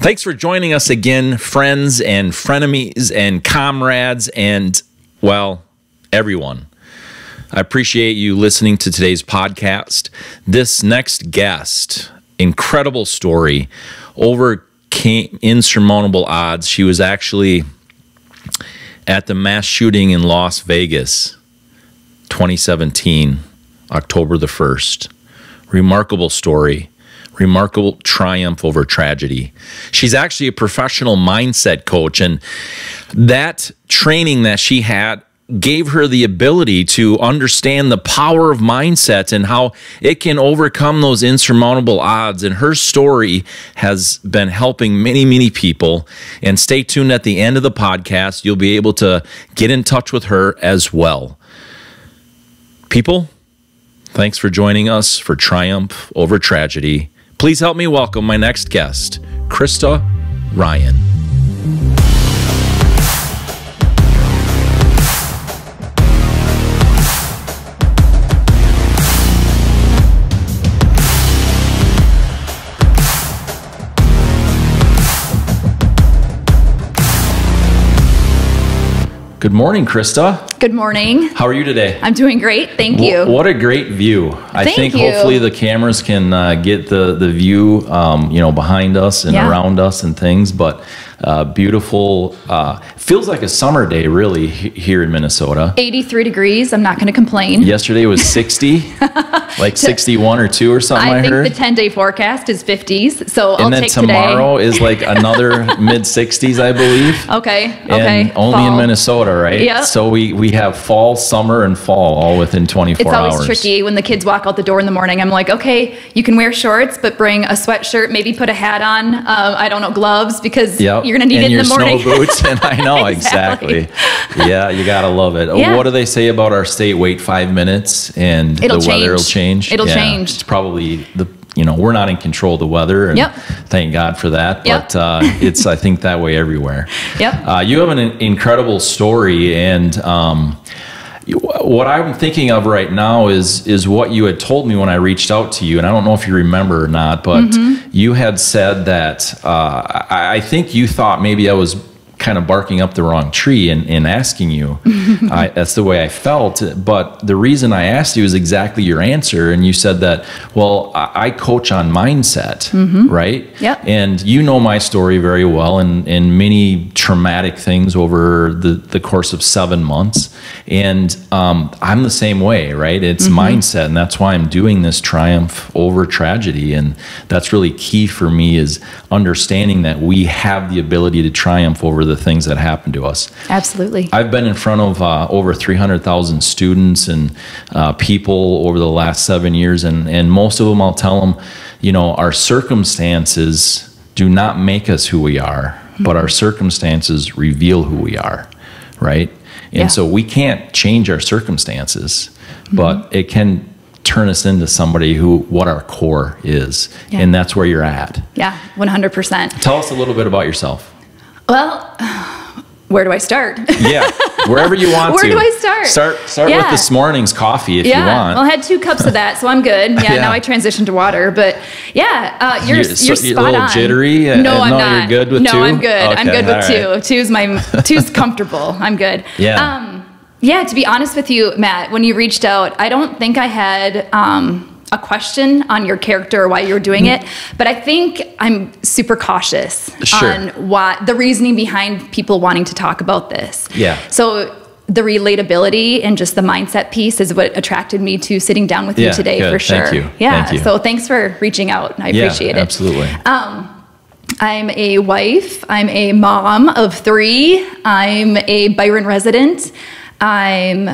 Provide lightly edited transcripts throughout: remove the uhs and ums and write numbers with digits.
Thanks for joining us again, friends and frenemies and comrades and, well, everyone. I appreciate you listening to today's podcast. This next guest, incredible story, overcame insurmountable odds. She was actually at the mass shooting in Las Vegas, 2017, October the 1st. Remarkable story. Remarkable triumph over tragedy. She's actually a professional mindset coach, and that training that she had gave her the ability to understand the power of mindset and how it can overcome those insurmountable odds. And her story has been helping many, many people. And stay tuned at the end of the podcast. You'll be able to get in touch with her as well. People, thanks for joining us for Triumph Over Tragedy. Please help me welcome my next guest, Krista Ryan. Good morning, Krista. Good morning. How are you today? I'm doing great. Thank you. What a great view. I think hopefully the cameras can get the view behind us and around us and things, but beautiful. Feels like a summer day really here in Minnesota. 83 degrees. I'm not going to complain. Yesterday was 60, like 61 or 2 or something I heard. I think the 10-day forecast is 50s, so I'll take today. And then tomorrow is like another mid-60s, I believe. Okay. And only fall. In Minnesota, right? Yep. So we have fall, summer, and fall all within 24 hours. It's always tricky when the kids walk out the door in the morning. I'm like, okay, you can wear shorts, but bring a sweatshirt, maybe put a hat on. I don't know, gloves, because you're going to need it in the morning. And your snow boots, and I know, exactly. Yeah, you got to love it. Yeah. What do they say about our state? Wait 5 minutes, and the weather will change? It'll change. It's probably we're not in control of the weather, and thank God for that. But it's, I think, that way everywhere. Yep. You have an incredible story, and what I'm thinking of right now is what you had told me when I reached out to you, and I don't know if you remember or not, but you had said that I think you thought maybe I was kind of barking up the wrong tree and asking you. That's the way I felt. But the reason I asked you is exactly your answer. And you said that, well, I coach on mindset, right? Yep. And you know my story very well, and many traumatic things over the course of 7 months. And I'm the same way, right? It's mindset. And that's why I'm doing this Triumph Over Tragedy. And that's really key for me, is understanding that we have the ability to triumph over the things that happen to us. Absolutely. I've been in front of over 300,000 students and people over the last 7 years, and most of them, I'll tell them, our circumstances do not make us who we are, but our circumstances reveal who we are, right? And so we can't change our circumstances, but it can turn us into somebody what our core is, and that's where you're at. Yeah, 100%. Tell us a little bit about yourself. Well, where do I start? Yeah, wherever you want Where to. do I start? Start with this morning's coffee if you want. Well, I had 2 cups of that, so I'm good. Now I transitioned to water, but you're spot on. A little jittery? No, I'm not. You're good with 2? No, I'm good. Okay, I'm good with 2. Two's comfortable. I'm good. Yeah. To be honest with you, Matt, when you reached out, I don't think I had a question on your character or why you were doing it, but I think I'm super cautious on the reasoning behind people wanting to talk about this. Yeah. So the relatability and just the mindset piece is what attracted me to sitting down with you today, for sure. Thank you. Yeah. Thank you. So thanks for reaching out. I appreciate it. Absolutely. I'm a wife. I'm a mom of 3. I'm a Byron resident. I'm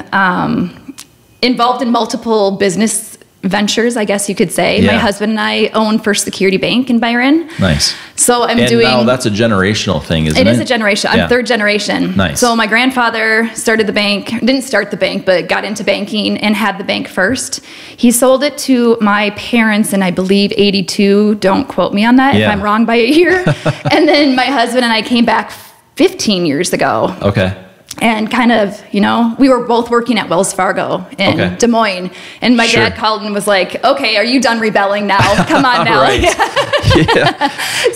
involved in multiple business ventures, I guess you could say. My husband and I own First Security Bank in Byron. Nice. So I'm now that's a generational thing, isn't it? It is a generation. I'm 3rd generation. Nice. So my grandfather started the bank, didn't start the bank, but got into banking and had the bank first. He sold it to my parents in, I believe, 82. Don't quote me on that if I'm wrong by a year. And then my husband and I came back 15 years ago. Okay. And kind of, we were both working at Wells Fargo in Des Moines. And my dad called and was like, okay, are you done rebelling now? Come on now.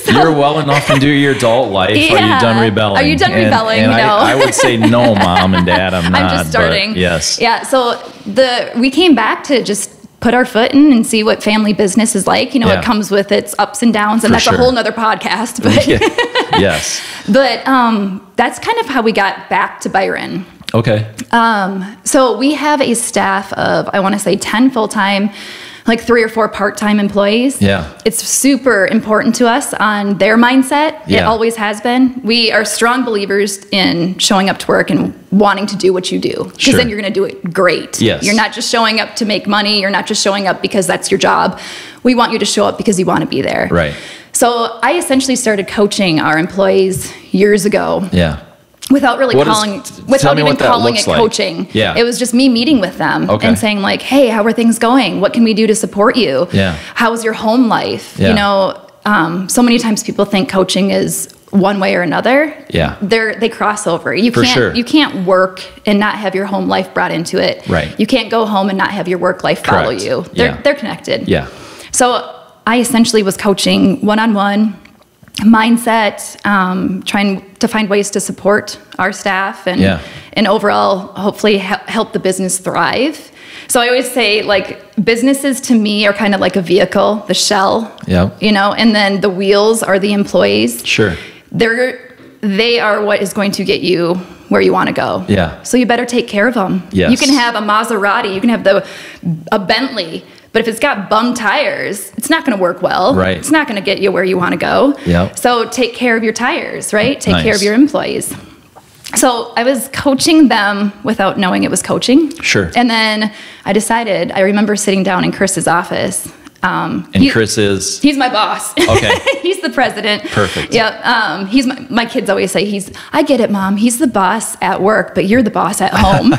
So, you're well enough into your adult life. Are you done rebelling? Are you done rebelling? And I would say no, Mom and Dad, I'm not. I'm just starting. Yes. Yeah, so we came back to just put our foot in and see what family business is like. It comes with its ups and downs, and that's a whole nother podcast. But yes. But that's kind of how we got back to Byron. Okay. So we have a staff of, I want to say 10 full-time, like 3 or 4 part-time employees. Yeah. It's super important to us on their mindset. Yeah. It always has been. We are strong believers in showing up to work and wanting to do what you do. Because then you're going to do it great. Yes. You're not just showing up to make money. You're not just showing up because that's your job. We want you to show up because you want to be there. Right. So I essentially started coaching our employees years ago. Yeah. Without really calling it coaching. Yeah. It was just me meeting with them and saying like, hey, how are things going? What can we do to support you? Yeah. How's your home life? Yeah. So many times people think coaching is one way or another. Yeah. They cross over. You can't work and not have your home life brought into it. Right. You can't go home and not have your work life follow you. They're connected. Yeah. So I essentially was coaching one-on-one mindset, trying to find ways to support our staff and overall hopefully help the business thrive. So I always say like businesses to me are kind of like a vehicle, the shell, and then the wheels are the employees. Sure. They are what is going to get you where you want to go. Yeah. So you better take care of them. Yes. You can have a Maserati, you can have a Bentley, but if it's got bum tires, it's not going to work well. Right. It's not going to get you where you want to go. Yep. So take care of your tires, right? Take care of your employees. So I was coaching them without knowing it was coaching. Sure. And then I remember sitting down in Chris's office. Chris is? He's my boss. Okay. He's the president. Perfect. Yeah. He's my kids always say I get it, Mom. He's the boss at work, but you're the boss at home.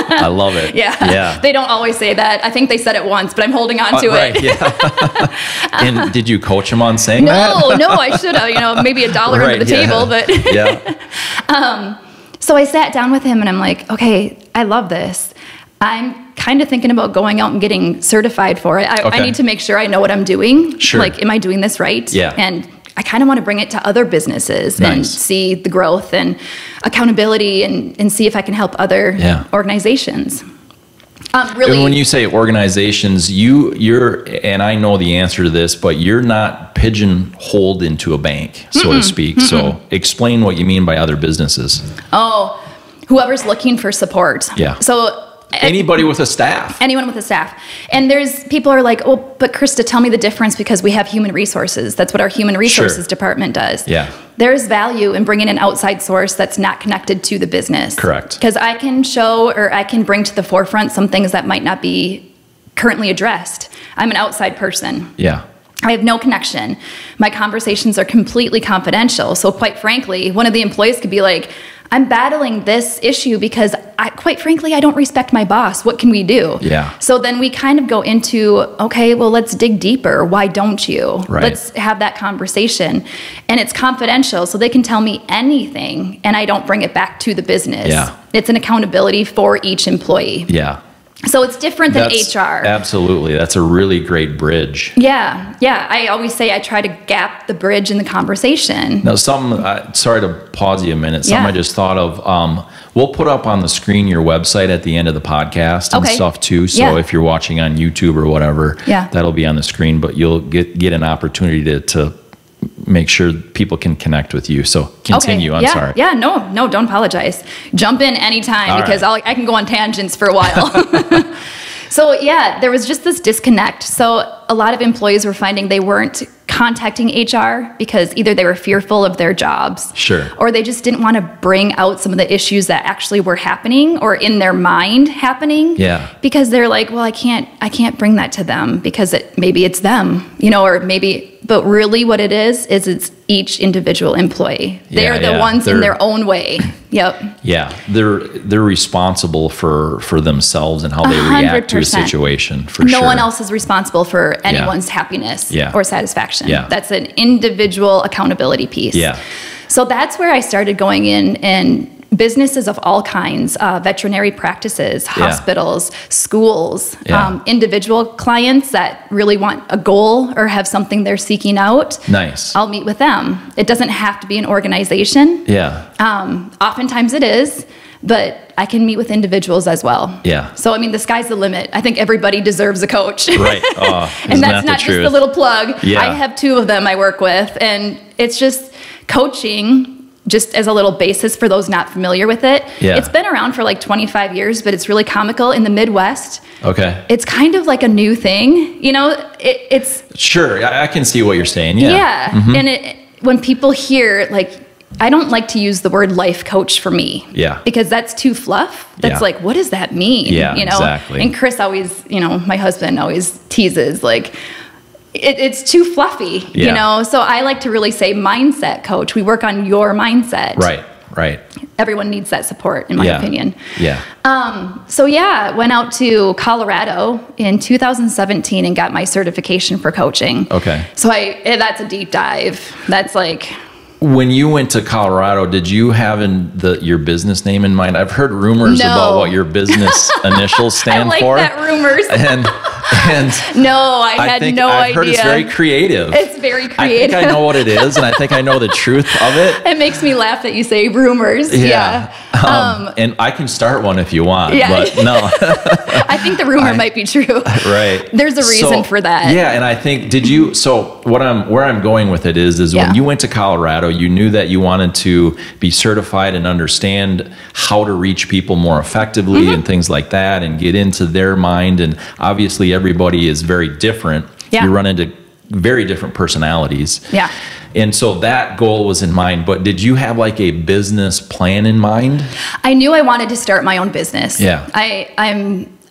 I love it. Yeah. They don't always say that. I think they said it once, but I'm holding on to it. Yeah. And did you coach him on saying that? No, I should have, maybe $1 under the table, but yeah. So I sat down with him and I'm like, okay, I love this. I'm kind of thinking about going out and getting certified for it. I need to make sure I know what I'm doing. Sure. Like, am I doing this right? Yeah. And I kind of want to bring it to other businesses and see the growth and accountability and see if I can help other organizations. Really, and when you say organizations, you're, and I know the answer to this, but you're not pigeonholed into a bank, so to speak. So explain what you mean by other businesses. Oh, whoever's looking for support. Yeah. So anybody with a staff. Anyone with a staff. And people are like, oh, but Krista, tell me the difference because we have human resources. That's what our human resources department does. Yeah. There's value in bringing an outside source that's not connected to the business. Correct. Because I can show or I can bring to the forefront some things that might not be currently addressed. I'm an outside person. Yeah. I have no connection. My conversations are completely confidential. So quite frankly, one of the employees could be like, I'm battling this issue because quite frankly, I don't respect my boss. What can we do? Yeah. So then we kind of go into, okay, well, let's dig deeper. Why don't you? Right. Let's have that conversation. And it's confidential, so they can tell me anything and I don't bring it back to the business. Yeah. It's an accountability for each employee. Yeah. So it's different than HR. Absolutely. That's a really great bridge. Yeah. Yeah. I always say I try to gap the bridge in the conversation. Now, sorry to pause you a minute. Something I just thought of. We'll put up on the screen your website at the end of the podcast and stuff too. So if you're watching on YouTube or whatever, that'll be on the screen. But you'll get an opportunity to make sure people can connect with you. So continue. I'm sorry. Yeah, no, don't apologize. Jump in anytime because I can go on tangents for a while. So there was just this disconnect. So a lot of employees were finding they weren't contacting HR because either they were fearful of their jobs, or they just didn't want to bring out some of the issues that actually were happening or in their mind happening. Yeah. Because they're like, well, I can't bring that to them because maybe it's them, or maybe, but really what it is it's each individual employee. They're the ones in their own way. Yep. Yeah. They're responsible for themselves and how they react to a situation for sure. No one else is responsible for anyone's happiness or satisfaction. Yeah. That's an individual accountability piece. Yeah. So that's where I started going in and businesses of all kinds, veterinary practices, hospitals, schools, individual clients that really want a goal or have something they're seeking out. Nice. I'll meet with them. It doesn't have to be an organization. Yeah. Oftentimes it is, but I can meet with individuals as well. Yeah. So, I mean, the sky's the limit. I think everybody deserves a coach. Right. Oh, and that's not just a little plug. Yeah. I have 2 of them I work with, and it's just coaching. Just as a little basis for those not familiar with it. Yeah. It's been around for like 25 years, but it's really comical in the Midwest. Okay. It's kind of like a new thing, you know, it's. Sure. I can see what you're saying. Yeah. Yeah. Mm-hmm. And when people hear, like, I don't like to use the word life coach for me. Yeah. Because that's too fluff. That's like, what does that mean? Yeah, you know? exactly. And Chris always, you know, my husband always teases, like, it's too fluffy, you know? So I like to really say mindset coach. We work on your mindset. Right, right. Everyone needs that support, in my opinion. Yeah. So went out to Colorado in 2017 and got my certification for coaching. Okay. So that's a deep dive. That's like... When you went to Colorado, did you have your business name in mind? I've heard rumors about what your business initials stand for. I like that rumors. And no, I had no idea. I've heard it's very creative. It's very creative. I think I know what it is, and I think I know the truth of it. It makes me laugh that you say rumors. Yeah. And I can start one if you want. Yeah. But no. I think the rumor might be true. Right. There's a reason for that. Yeah, and I think where I'm going with it is when you went to Colorado, you knew that you wanted to be certified and understand how to reach people more effectively and things like that, and get into their mind. And obviously everybody is very different. You run into very different personalities. Yeah. And so that goal was in mind, but did you have like a business plan in mind? I knew I wanted to start my own business. Yeah.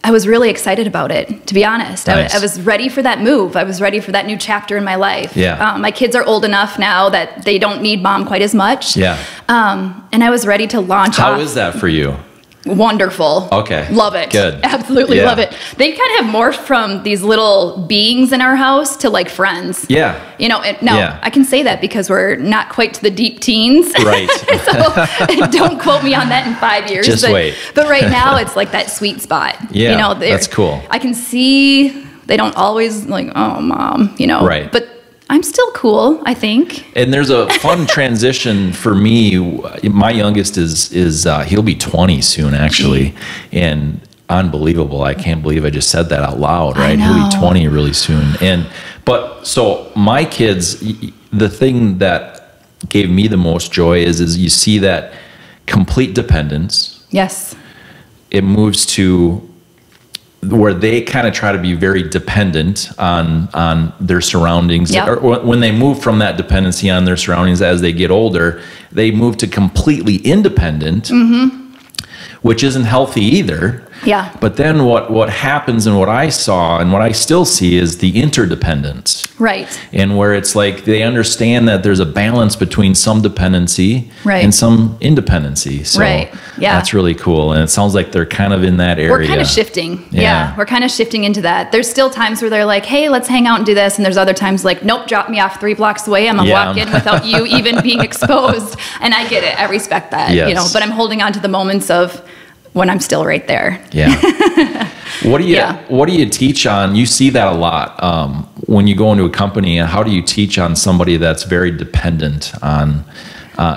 I was really excited about it, to be honest. Nice. I was ready for that move. I was ready for that new chapter in my life. Yeah. My kids are old enough now that they don't need mom quite as much. Yeah. And I was ready to launch off. How is that for you? Wonderful. Okay. Love it. Good. Absolutely love it. They kind of have morphed from these little beings in our house to like friends. Yeah. You know, I can say that because we're not quite to the deep teens. Right. So don't quote me on that in 5 years. Just wait. But right now it's like that sweet spot. Yeah. You know, that's cool. I can see they don't always like, oh, mom, you know. Right. But I'm still cool, I think. And there's a fun transition for me. My youngest is he'll be 20 soon, actually. And unbelievable. I can't believe I just said that out loud, right? He'll be 20 really soon. But so my kids, the thing that gave me the most joy is you see that complete dependence. Yes. It moves to where they kind of try to be very dependent on their surroundings. Yep. Or when they move from that dependency on their surroundings as they get older, they move to completely independent, which isn't healthy either. Yeah. But then what happens, and what I saw and what I still see, is the interdependence. Right. And where it's like they understand that there's a balance between some dependency and some independency. So that's really cool. And it sounds like they're kind of in that area. We're kind of shifting. Yeah. We're kind of shifting into that. There's still times where they're like, hey, let's hang out and do this. And there's other times like, nope, drop me off 3 blocks away. I'm going to walk in without you even being exposed. And I get it. I respect that. Yes. You know, but I'm holding on to the moments of when I'm still right there. Yeah. What do you teach on? You see that a lot when you go into a company. How do you teach on somebody that's very dependent on?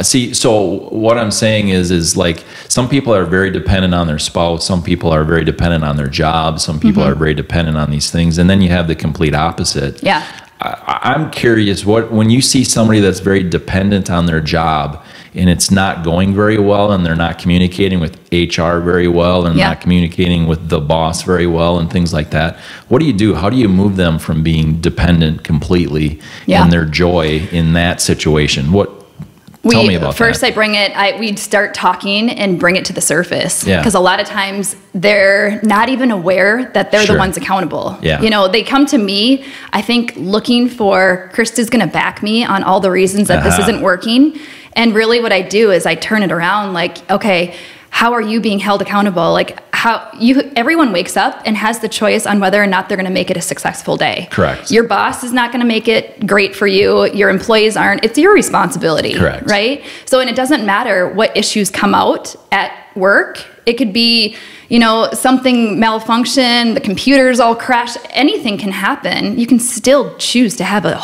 So what I'm saying is like some people are very dependent on their spouse. Some people are very dependent on their job. Some people are very dependent on these things. And then you have the complete opposite. Yeah. I'm curious, when you see somebody that's very dependent on their job and it's not going very well, and they're not communicating with HR very well, and not communicating with the boss very well, and things like that, what do? How do you move them from being dependent completely and their joy in that situation? Tell me about first that. We'd start talking and bring it to the surface. Yeah. Because a lot of times they're not even aware that they're the ones accountable. Yeah. You know, they come to me, I think, looking for, Krista's going to back me on all the reasons that this isn't working. And really what I do is I turn it around like, okay, how are you being held accountable? Like, everyone wakes up and has the choice on whether or not they're going to make it a successful day. Correct. Your boss is not going to make it great for you. Your employees aren't. It's your responsibility. Correct. Right? So, and it doesn't matter what issues come out at work. It could be, something malfunction, the computers all crash, anything can happen. You can still choose to have a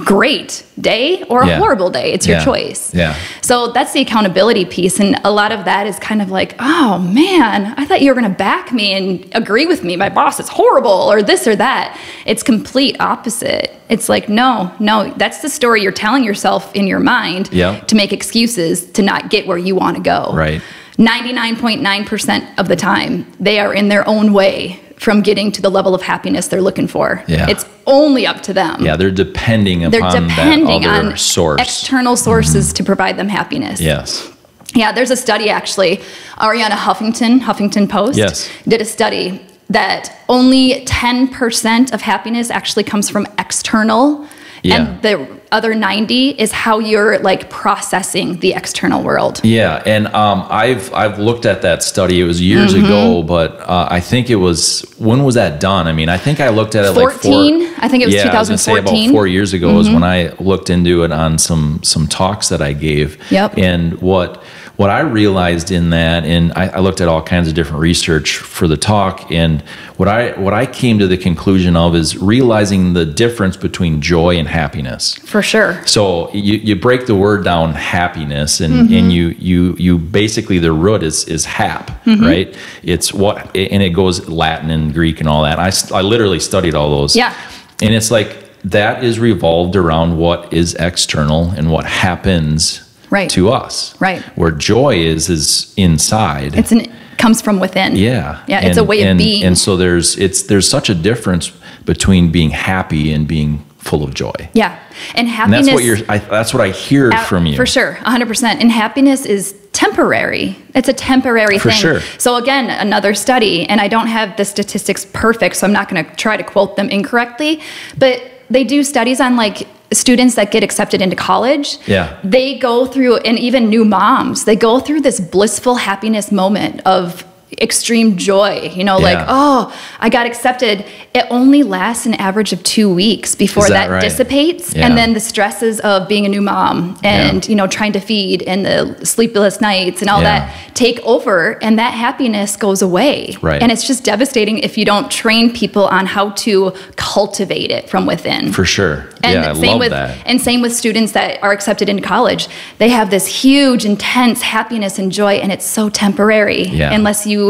great day or a horrible day. It's your choice. Yeah. So that's the accountability piece. And a lot of that is kind of like, oh man, I thought you were going to back me and agree with me. My boss is horrible or this or that. It's complete opposite. It's like, no, that's the story you're telling yourself in your mind to make excuses to not get where you want to go. Right. 99.9% of the time, they are in their own way from getting to the level of happiness they're looking for. Yeah. It's only up to them. Yeah, they're depending upon that other source. External sources to provide them happiness. Yes. Yeah, there's a study actually. Ariana Huffington Post, did a study that only 10% of happiness actually comes from external. And the other 90 is how you're like processing the external world. Yeah, and I've looked at that study. It was years ago, but I think it was, when was that done? I mean, I think I looked at it 14. I think it was 2014. I was gonna say about 4 years ago is when I looked into it on some talks that I gave. Yep. And what I realized in that, and I looked at all kinds of different research for the talk, and what I came to the conclusion of is realizing the difference between joy and happiness. For sure. So you break the word down, happiness, and you basically, the root is hap, right? It's what, and it goes Latin and Greek and all that. I literally studied all those. Yeah. And it's like that is revolved around what is external and what happens to us. Right. Where joy is inside. It comes from within. Yeah. Yeah. It's a way of being. And so there's such a difference between being happy and being full of joy. Yeah. And happiness. And that's what I hear from you. For sure. 100%. And happiness is temporary. It's a temporary thing. For sure. So again, another study, and I don't have the statistics perfect, so I'm not going to try to quote them incorrectly, but they do studies on like students that get accepted into college. Yeah. They go through, and even new moms, they go through this blissful happiness moment of extreme joy, like, oh, I got accepted. It only lasts an average of 2 weeks before that dissipates. Yeah. And then the stresses of being a new mom and, trying to feed and the sleepless nights and all that take over, and that happiness goes away. Right. And it's just devastating if you don't train people on how to cultivate it from within. For sure. And I love that. And same with students that are accepted into college. They have this huge, intense happiness and joy, and it's so temporary unless you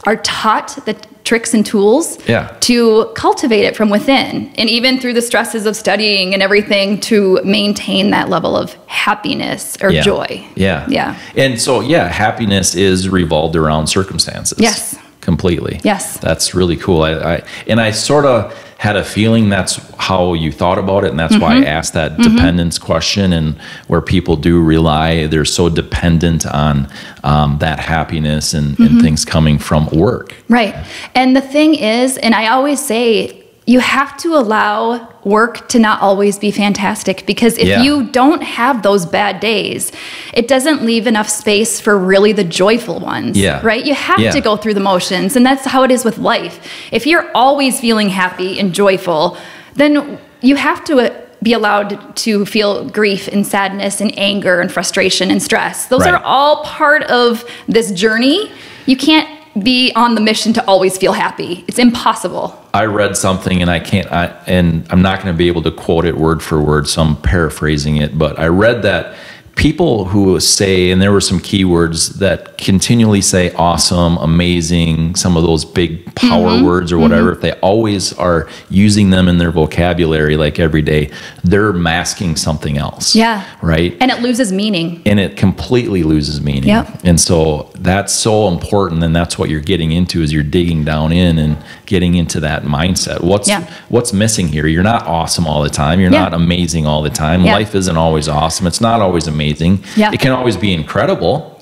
are taught the tricks and tools to cultivate it from within. And even through the stresses of studying and everything, to maintain that level of happiness or joy. Yeah. Yeah. And so, happiness is revolved around circumstances. Yes. Completely. Yes. That's really cool. I sort of had a feeling that's how you thought about it, and that's why I asked that dependence question, and where people do rely, they're so dependent on that happiness and things coming from work. Right. And the thing is, and I always say, you have to allow work to not always be fantastic, because if you don't have those bad days, it doesn't leave enough space for really the joyful ones. Yeah. Right? You have to go through the motions, and that's how it is with life. If you're always feeling happy and joyful, then you have to be allowed to feel grief and sadness and anger and frustration and stress. Those are all part of this journey. You can't be on the mission to always feel happy. It's impossible. I read something, and and I'm not going to be able to quote it word for word, so I'm paraphrasing it, but I read that people who say, and there were some keywords that continually say awesome, amazing, some of those big power words or whatever, if they always are using them in their vocabulary like every day, they're masking something else. Yeah. Right? And it loses meaning. And it completely loses meaning. Yep. And so that's so important, and that's what you're getting into, is you're digging down in and getting into that mindset. What's missing here? You're not awesome all the time. You're not amazing all the time. Life isn't always awesome. It's not always amazing. It can always be incredible.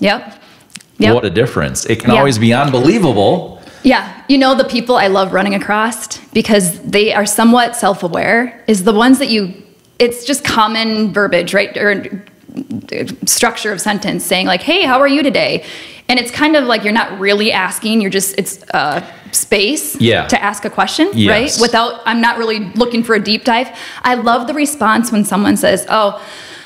What a difference. It can always be unbelievable. Yeah. The people I love running across, because they are somewhat self-aware, is the ones that it's just common verbiage, right? Or structure of sentence saying like, hey, how are you today? And it's kind of like you're not really asking, it's space to ask a question, right? I'm not really looking for a deep dive. I love the response when someone says, oh,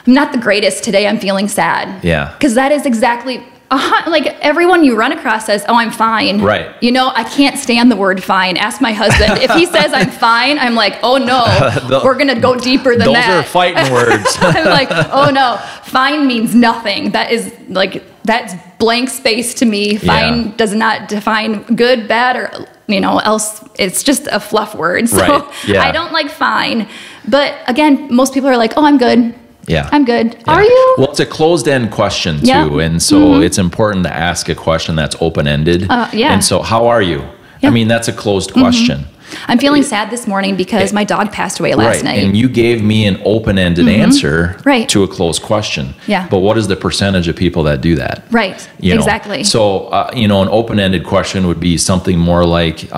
I'm not the greatest today, I'm feeling sad. Yeah. Because that is exactly, like everyone you run across says, oh, I'm fine. Right. You know, I can't stand the word fine. Ask my husband. If he says I'm fine, I'm like, oh no, we're going to go deeper than that. Those are fighting words. I'm like, oh no, fine means nothing. That is like, that's blank space to me. Fine does not define good, bad, or, you know, else. It's just a fluff word. So I don't like fine. But again, most people are like, oh, I'm good. Yeah. I'm good. Yeah. Are you? Well, it's a closed-end question too. And so it's important to ask a question that's open-ended. And so how are you? I mean, that's a closed question. I'm feeling sad this morning because my dog passed away last night. And you gave me an open-ended answer to a closed question. Yeah. But what is the percentage of people that do that? Right. You know? Exactly. So, you know, an open-ended question would be something more like,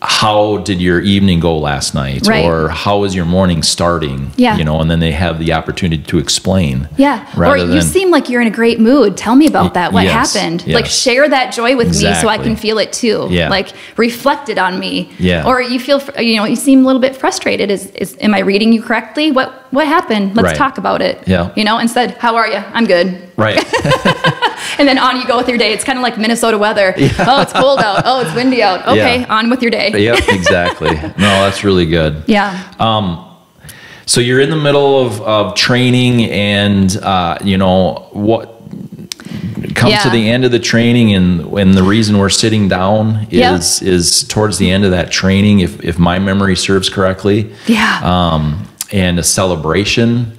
how did your evening go last night? Right. Or how is your morning starting? Yeah. You know, and then they have the opportunity to explain. Yeah. Or you seem like you're in a great mood. Tell me about that. What happened? Yes. Like share that joy with me so I can feel it too. Yeah. Like reflect it on me. Yeah. Or you feel, you know, you seem a little bit frustrated. Am I reading you correctly? What happened? Let's talk about it. Yeah. You know, instead, how are you? I'm good. Right. And then on you go with your day. It's kind of like Minnesota weather. Yeah. Oh, it's cold out. Oh, it's windy out. Okay, on with your day. Yep, exactly. No, that's really good. Yeah. So you're in the middle of training, and you know what comes to the end of the training, and the reason we're sitting down is towards the end of that training, if my memory serves correctly. Yeah. And a celebration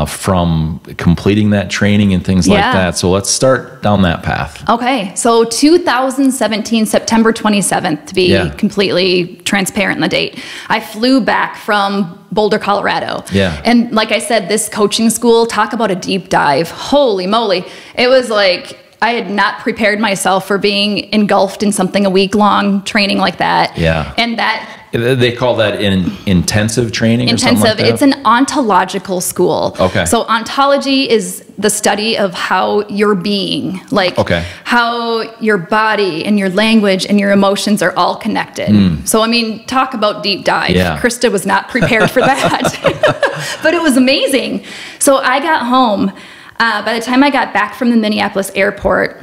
from completing that training and things like that. So let's start down that path. Okay. So 2017, September 27th, to be completely transparent in the date, I flew back from Boulder, Colorado. Yeah. And like I said, this coaching school, talk about a deep dive. Holy moly. It was like, I had not prepared myself for being engulfed in something a week-long training like that. Yeah. And that... They call that intensive training or something like that? It's an ontological school. Okay. So ontology is the study of how you're being, like how your body and your language and your emotions are all connected. So, I mean, talk about deep dive. Yeah. Krista was not prepared for that, but it was amazing. So I got home. By the time I got back from the Minneapolis airport,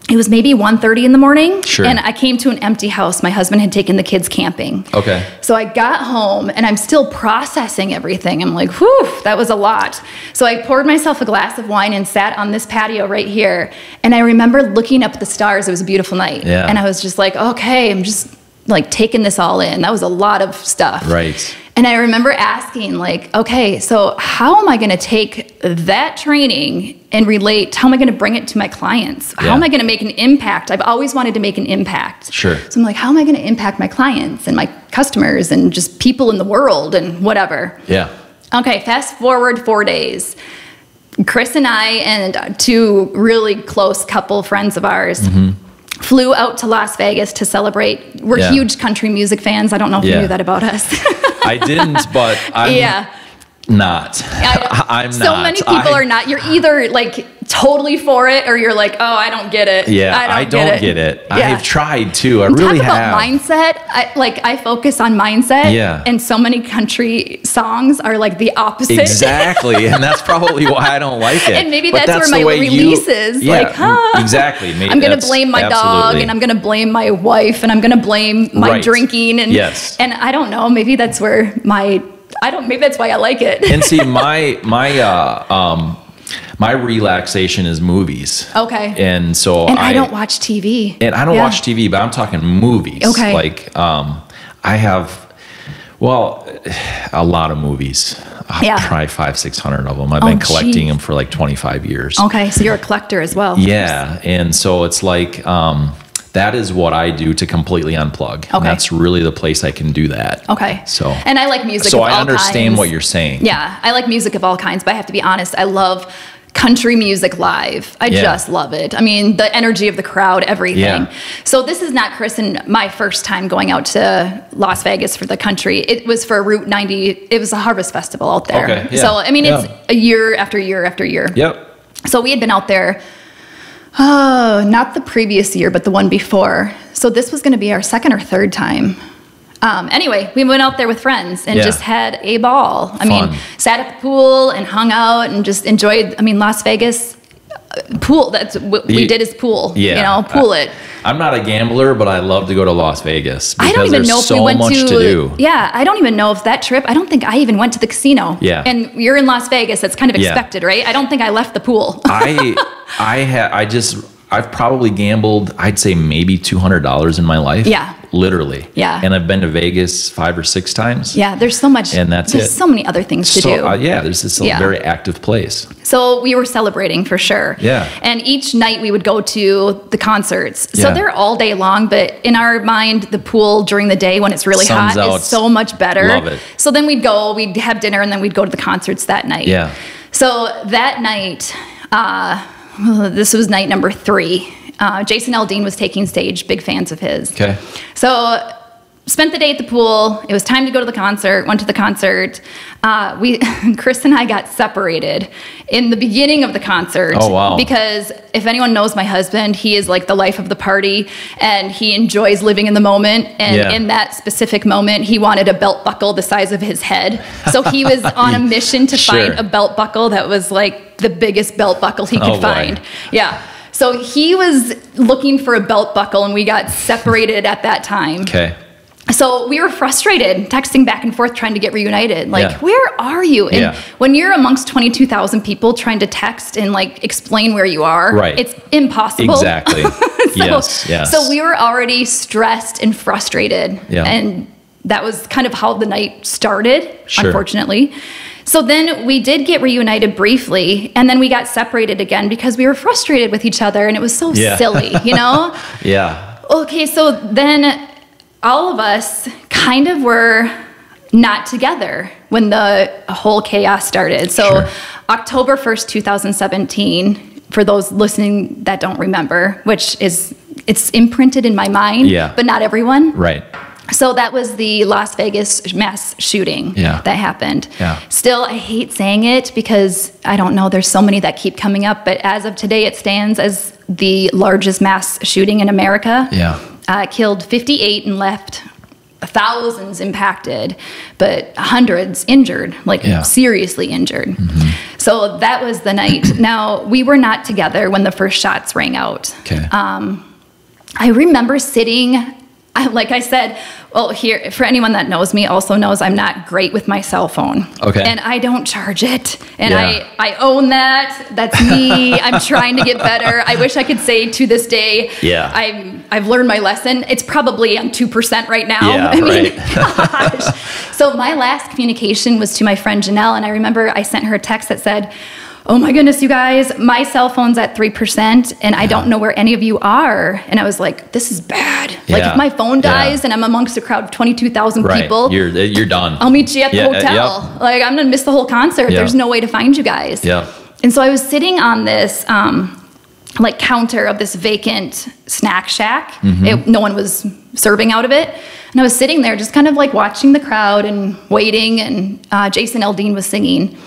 it was maybe 1:30 in the morning. Sure. And I came to an empty house. My husband had taken the kids camping. Okay. So I got home and I'm still processing everything. I'm like, whew, that was a lot. So I poured myself a glass of wine and sat on this patio right here. And I remember looking up at the stars. It was a beautiful night. Yeah. And I was just like, okay, I'm just like taking this all in. That was a lot of stuff. Right. And I remember asking, like, okay, so how am I going to take that training and relate? How am I going to bring it to my clients? How am I going to make an impact? I've always wanted to make an impact. Sure. So I'm like, how am I going to impact my clients and my customers and just people in the world and whatever? Yeah. Okay, fast forward 4 days. Chris and I and two really close couple friends of ours flew out to Las Vegas to celebrate. We're huge country music fans. I don't know if you knew that about us. I didn't, but I'm not. I'm not. So many people are not. You're either like totally for it or you're like, oh, I don't get it. Yeah, I don't get it. I have tried to. I really have. Talk about mindset. I focus on mindset. Yeah. And so many country songs are like the opposite. Exactly. And that's probably why I don't like it. And maybe that's where my release is. Yeah, like, exactly. Maybe I'm going to blame my dog and I'm going to blame my wife and I'm going to blame my drinking. And, and I don't know, maybe that's where maybe that's why I like it. And see, my relaxation is movies. Okay. And so I don't watch TV. And I don't watch TV, but I'm talking movies. Okay. Like I have, a lot of movies. Probably 500-600 of them. I've been collecting them for like 25 years. Okay, so you're a collector as well. Yeah, and so it's like that is what I do to completely unplug. Okay. And that's really the place I can do that. Okay. So. And I like music of all kinds. So I understand what you're saying. Yeah, I like music of all kinds, but I have to be honest, I love country music live. I just love it. I mean, the energy of the crowd, everything. Yeah. So this is not Chris and my first time going out to Las Vegas for the country. It was for Route 90. It was a harvest festival out there. Okay. Yeah. So, I mean, it's a year after year after year. Yep. So we had been out there Oh, not the previous year, but the one before. So this was going to be our second or third time. Anyway, we went out there with friends and just had a ball. I mean, sat at the pool and hung out and just enjoyed, Las Vegas pool. That's what we did is pool, pool it. I'm not a gambler, but I love to go to Las Vegas because I don't even know if so we went much to do. Yeah, I don't even know if that trip, I don't think I even went to the casino. Yeah. And you're in Las Vegas, that's kind of expected, right? I don't think I left the pool. I've probably gambled, I'd say maybe $200 in my life. Yeah. Literally. Yeah. And I've been to Vegas 5 or 6 times. Yeah, there's so much. And that's there's so many other things to do. There's this very active place. So we were celebrating for sure. Yeah. And each night we would go to the concerts. So they're all day long, but in our mind, the pool during the day when it's really hot is so much better. Love it. So then we'd have dinner, and then we'd go to the concerts that night. Yeah. So that night, this was night number 3. Jason Aldean was taking stage, big fans of his. Okay. So spent the day at the pool. It was time to go to the concert, went to the concert. Chris and I got separated in the beginning of the concert. Oh, wow. Because if anyone knows my husband, he is like the life of the party, and he enjoys living in the moment. And in that specific moment, he wanted a belt buckle the size of his head. So he was on a mission to find a belt buckle that was like the biggest belt buckle he could find. Yeah. So he was looking for a belt buckle, and we got separated at that time. Okay. So we were frustrated, texting back and forth, trying to get reunited. Like, where are you? And when you're amongst 22,000 people trying to text and like explain where you are, it's impossible. Exactly. Yes. So we were already stressed and frustrated. Yeah. And that was kind of how the night started, unfortunately. So then we did get reunited briefly, and then we got separated again because we were frustrated with each other, and it was so silly, Yeah. Okay, so then all of us kind of were not together when the whole chaos started. So October 1st, 2017, for those listening that don't remember, it's imprinted in my mind, but not everyone. Right. So that was the Las Vegas mass shooting that happened. Yeah. Still, I hate saying it because I don't know, there's so many that keep coming up, but as of today, it stands as the largest mass shooting in America. Yeah. Killed 58 and left thousands impacted, but hundreds injured, seriously injured. Mm-hmm. So that was the night. Now, we were not together when the first shots rang out. Okay. I remember sitting, like I said, well, here, for anyone that knows me also knows I'm not great with my cell phone. Okay. And I don't charge it. And I own that. That's me. I'm trying to get better. I wish I could say to this day, I've learned my lesson. It's probably on 2% right now. Gosh. So my last communication was to my friend Janelle, and I remember I sent her a text that said, "Oh my goodness, you guys, my cell phone's at 3% and I don't know where any of you are." And I was like, this is bad. Like if my phone dies and I'm amongst a crowd of 22,000 people, you're done. I'll meet you at the hotel. Like I'm going to miss the whole concert. There's no way to find you guys. And so I was sitting on this counter of this vacant snack shack. No one was serving out of it. And I was sitting there just kind of like watching the crowd and waiting, and Jason Aldean was singing.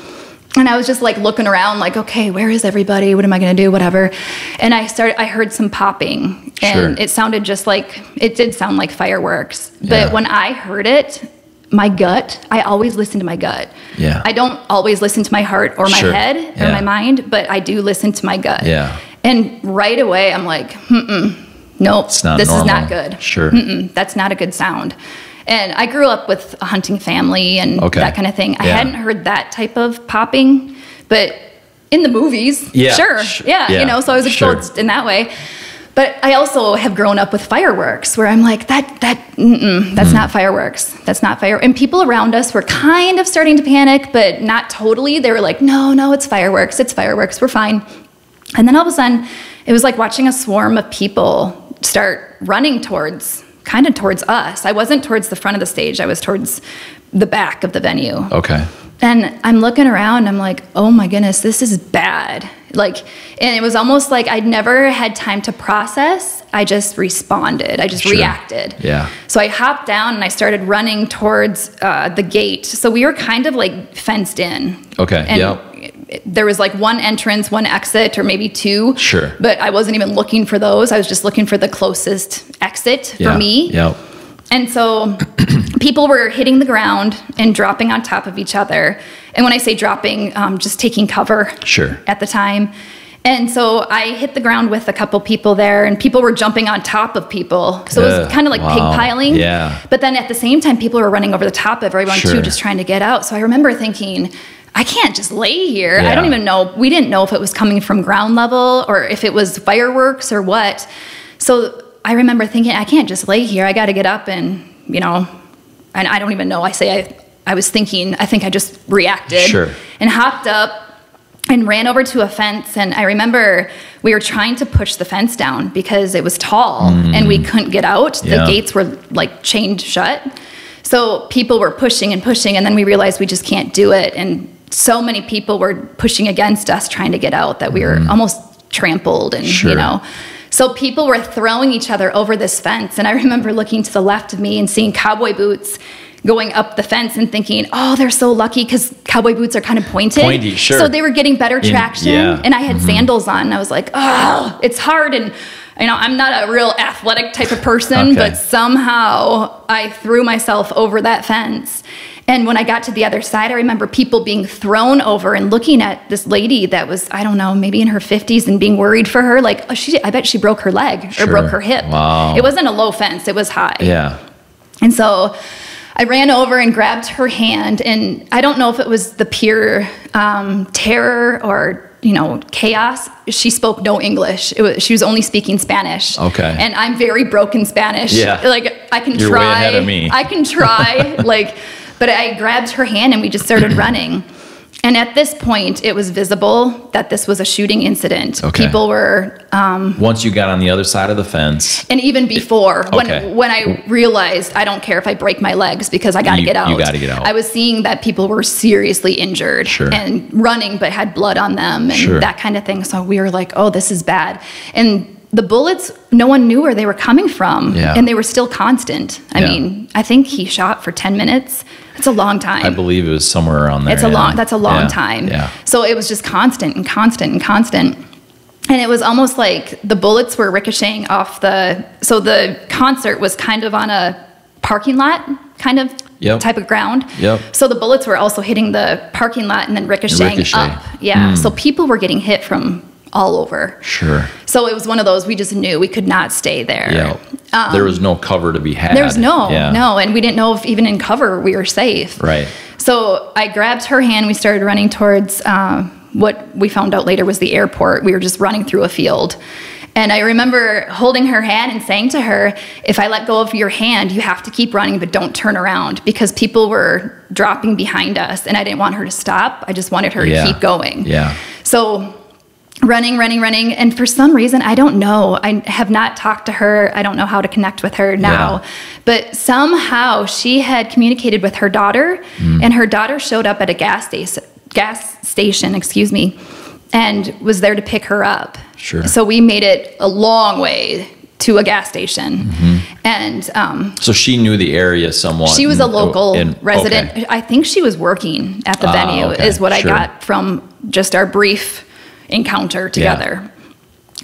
And I was just like looking around like, okay, where is everybody? What am I going to do? Whatever. And I heard some popping, and it sounded just like, it did sound like fireworks. But when I heard it, my gut, I always listen to my gut. Yeah. I don't always listen to my heart or my head or my mind, but I do listen to my gut. Yeah. And right away I'm like, nope, this is not good. Sure. That's not a good sound. And I grew up with a hunting family and that kind of thing. I hadn't heard that type of popping, but in the movies, so I was exposed in that way. But I also have grown up with fireworks, where I'm like, that's not fireworks. That's not fire. And people around us were kind of starting to panic, but not totally. They were like, no, it's fireworks. It's fireworks. We're fine. And then all of a sudden, it was like watching a swarm of people start running towards us. I wasn't towards the front of the stage. I was towards the back of the venue. Okay. And I'm looking around, I'm like, oh my goodness, this is bad. And it was almost like I'd never had time to process. I just responded. I just reacted. Yeah. So I hopped down and I started running towards the gate. So we were kind of like fenced in. Okay. And there was like one entrance, one exit, or maybe two. Sure. But I wasn't even looking for those. I was just looking for the closest exit for me. Yep. And so people were hitting the ground and dropping on top of each other. And when I say dropping, just taking cover. Sure. At the time. And so I hit the ground with a couple people there, and people were jumping on top of people. So it was kind of like pig piling. Yeah. But then at the same time, people were running over the top of everyone too, just trying to get out. So I remember thinking, I can't just lay here. I don't even know. We didn't know if it was coming from ground level or if it was fireworks or what. So I remember thinking, I can't just lay here. I got to get up and, and I don't even know. I was thinking, I think I just reacted and hopped up and ran over to a fence. And I remember we were trying to push the fence down because it was tall and we couldn't get out. The gates were like chained shut. So people were pushing and pushing, and then we realized we just can't do it. And so many people were pushing against us trying to get out that we were almost trampled and, So people were throwing each other over this fence. And I remember looking to the left of me and seeing cowboy boots going up the fence and thinking, oh, they're so lucky because cowboy boots are kind of pointed. Pointy, sure. So they were getting better traction. And I had sandals on. And I was like, oh, it's hard. And, I'm not a real athletic type of person, but somehow I threw myself over that fence. And when I got to the other side, I remember people being thrown over and looking at this lady that was, I don't know, maybe in her 50s and being worried for her. Like, I bet she broke her leg or broke her hip. Wow. It wasn't a low fence. It was high. Yeah. And so I ran over and grabbed her hand, and I don't know if it was the pure terror or, chaos. She spoke no English. She was only speaking Spanish. Okay. And I'm very broken Spanish. Yeah. Like, I can You're try. way ahead of me. I can try. But I grabbed her hand and we just started running. And at this point, it was visible that this was a shooting incident. Okay. People were... Once you got on the other side of the fence. And even before, when I realized I don't care if I break my legs because I got to get out. You got to get out. I was seeing that people were seriously injured and running but had blood on them and that kind of thing. So we were like, oh, this is bad. And the bullets, no one knew where they were coming from. Yeah. And they were still constant. I mean, I think he shot for 10 minutes. It's a long time. I believe it was somewhere around there. That's a long time. Yeah. So it was just constant and constant and constant. And it was almost like the bullets were ricocheting off so the concert was kind of on a parking lot kind of type of ground. Yep. So the bullets were also hitting the parking lot and then ricocheting up. Yeah. So people were getting hit from all over. Sure. So it was one of those, we just knew we could not stay there. Yeah. There was no cover to be had. There was no. And we didn't know if even in cover we were safe. Right. So I grabbed her hand. We started running towards what we found out later was the airport. We were just running through a field. And I remember holding her hand and saying to her, if I let go of your hand, you have to keep running, but don't turn around, because people were dropping behind us and I didn't want her to stop. I just wanted her to keep going. Yeah. So running. And for some reason, I don't know. I have not talked to her. I don't know how to connect with her now. But somehow she had communicated with her daughter, and her daughter showed up at a gas station, and was there to pick her up. Sure. So we made it a long way to a gas station. And so she knew the area somewhat. She was a local resident. Okay. I think she was working at the venue, is what I got from just our brief encounter together.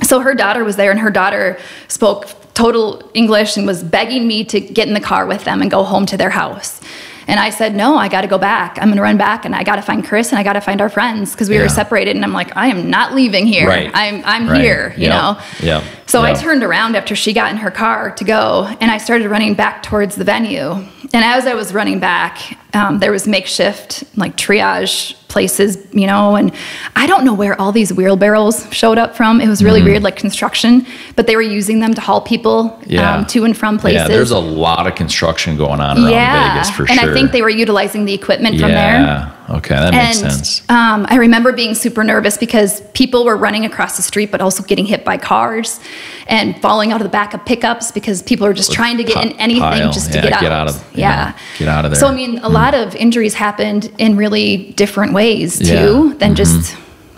So her daughter was there, and her daughter spoke total English and was begging me to get in the car with them and go home to their house. And I said, no, I got to go back. I'm going to run back, and I got to find Chris, and I got to find our friends, because we were separated. And I'm like, I am not leaving here. Right. I'm here, you know? Yeah. So I turned around after she got in her car to go, and I started running back towards the venue. And as I was running back, there was makeshift, like, triage places, you know, and I don't know where all these wheelbarrows showed up from. It was really weird, like construction, but they were using them to haul people to and from places. Yeah, there's a lot of construction going on around Vegas, for sure. And I think they were utilizing the equipment from there. Yeah, okay, that makes sense. I remember being super nervous because people were running across the street, but also getting hit by cars and falling out of the back of pickups because people are just trying to get in anything just to get out. Get out of there. So, I mean, a lot of injuries happened in really different ways, too, than just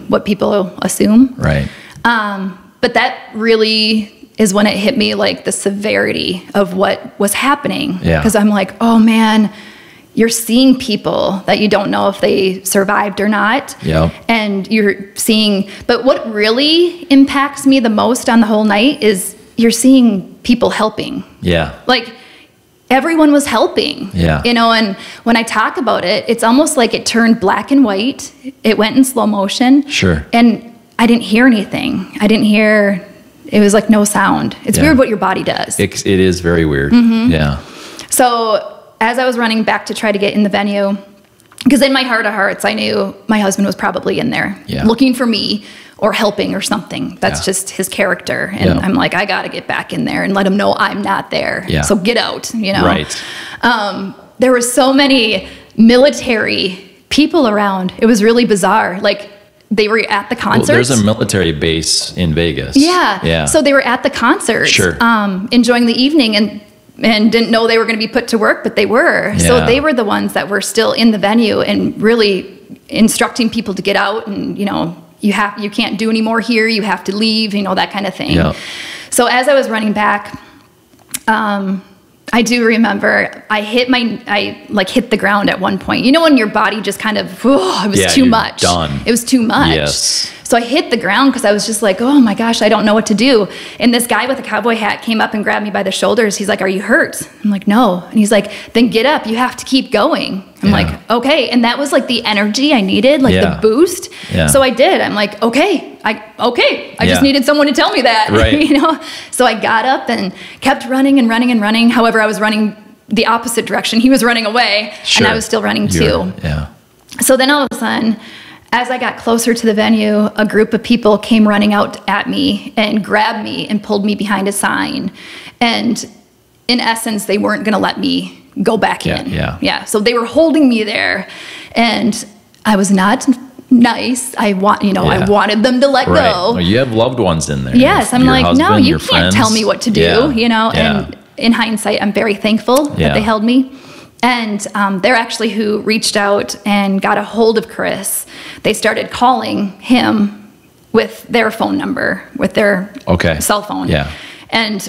what people assume. Right. But that really is when it hit me, like, the severity of what was happening. Yeah. Because I'm like, oh, man, you're seeing people that you don't know if they survived or not. Yep. And you're seeing, but what really impacts me the most on the whole night is you're seeing people helping. Yeah. Like, everyone was helping. Yeah. You know, and when I talk about it, it's almost like it turned black and white. It went in slow motion. Sure. And I didn't hear anything. It was like no sound. It's weird what your body does. It is very weird. Yeah. So as I was running back to try to get in the venue, because in my heart of hearts, I knew my husband was probably in there looking for me or helping or something. That's just his character. And I'm like, I got to get back in there and let him know I'm not there. Yeah. So get out, you know? Right. There were so many military people around. It was really bizarre. Like, they were at the concert. Well, there's a military base in Vegas. Yeah. Yeah. So they were at the concert, enjoying the evening and didn't know they were going to be put to work, but they were. Yeah. So they were the ones that were still in the venue and really instructing people to get out and, you know, you can't do any more here. You have to leave, you know, that kind of thing. Yep. So as I was running back, I do remember I hit the ground at one point. You know, when your body just kind of, it was too much. Done. It was too much. Yes. So I hit the ground because I was just like, oh my gosh, I don't know what to do. And this guy with a cowboy hat came up and grabbed me by the shoulders. He's like, are you hurt? I'm like, no. And he's like, then get up. You have to keep going. I'm like, okay. And that was like the energy I needed, like the boost. Yeah. So I did. I'm like, okay. I just needed someone to tell me that, right. You know? So I got up and kept running and running and running. However, I was running the opposite direction. He was running away and I was still running too. Yeah. So then all of a sudden, as I got closer to the venue, a group of people came running out at me and grabbed me and pulled me behind a sign. And in essence, they weren't going to let me go back in. Yeah. So they were holding me there, and I was not nice. I wanted them to let go. Well, you have loved ones in there. Yes, I'm your like, husband, no, you your can't friends. tell me what to do. You know, and in hindsight, I'm very thankful that they held me. And they're actually who reached out and got a hold of Chris. They started calling him with their phone number, with their cell phone. Yeah. And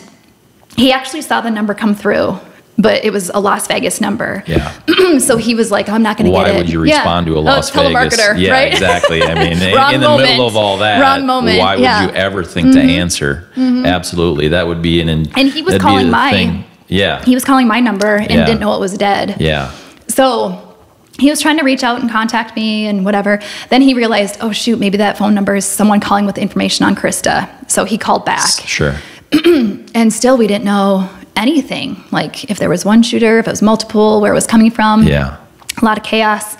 he actually saw the number come through, but it was a Las Vegas number. Yeah. So he was like, I'm not going to get it. Why would you respond to a Las Vegas? Telemarketer, yeah, right? Exactly. I mean, Wrong in the moment. middle of all that, Wrong moment. Why would you ever think to answer? Absolutely. That would be and he was calling mine. Yeah. He was calling my number and didn't know it was dead. Yeah. So he was trying to reach out and contact me and whatever. Then he realized, oh, shoot, maybe that phone number is someone calling with information on Krista. So he called back. Sure. And still we didn't know anything. Like if there was one shooter, if it was multiple, where it was coming from. Yeah. A lot of chaos.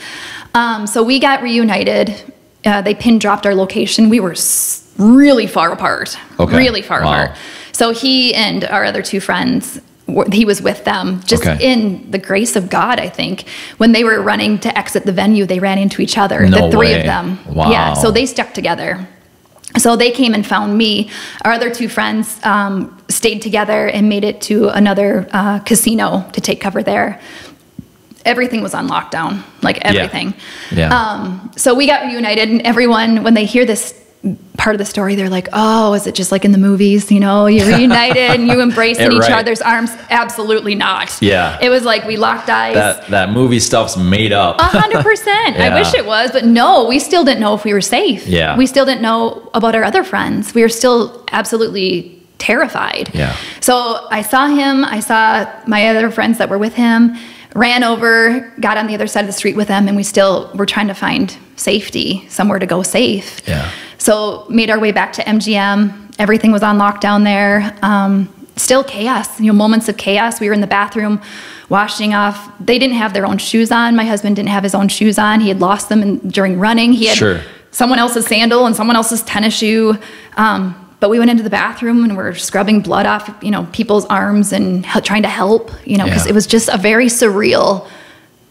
So we got reunited. They pin dropped our location. We were really far apart. Okay. Really far apart. So he and our other two friends, he was with them just in the grace of God, I think. When they were running to exit the venue, they ran into each other, the three of them. Wow. Yeah, so they stuck together. So they came and found me. Our other two friends stayed together and made it to another casino to take cover there. Everything was on lockdown, like everything. Yeah. So we got reunited, and everyone, when they hear this part of the story, they're like, oh, is it just like in the movies, you know, you're reunited and you embrace in each other's arms? Absolutely not. Yeah. It was like we locked eyes. That movie stuff's made up. 100%. I wish it was, but no, we still didn't know if we were safe. Yeah. We still didn't know about our other friends. We were still absolutely terrified. Yeah. So I saw him, I saw my other friends that were with him, ran over, got on the other side of the street with them, and we still were trying to find safety, somewhere to go safe. Yeah. So made our way back to MGM. Everything was on lockdown there. Still chaos, you know, moments of chaos. We were in the bathroom washing off. They didn't have their own shoes on. My husband didn't have his own shoes on. He had lost them during running. He had someone else's sandal and someone else's tennis shoe. But we went into the bathroom and we're scrubbing blood off, you know, people's arms and trying to help, you know, because it was just a very surreal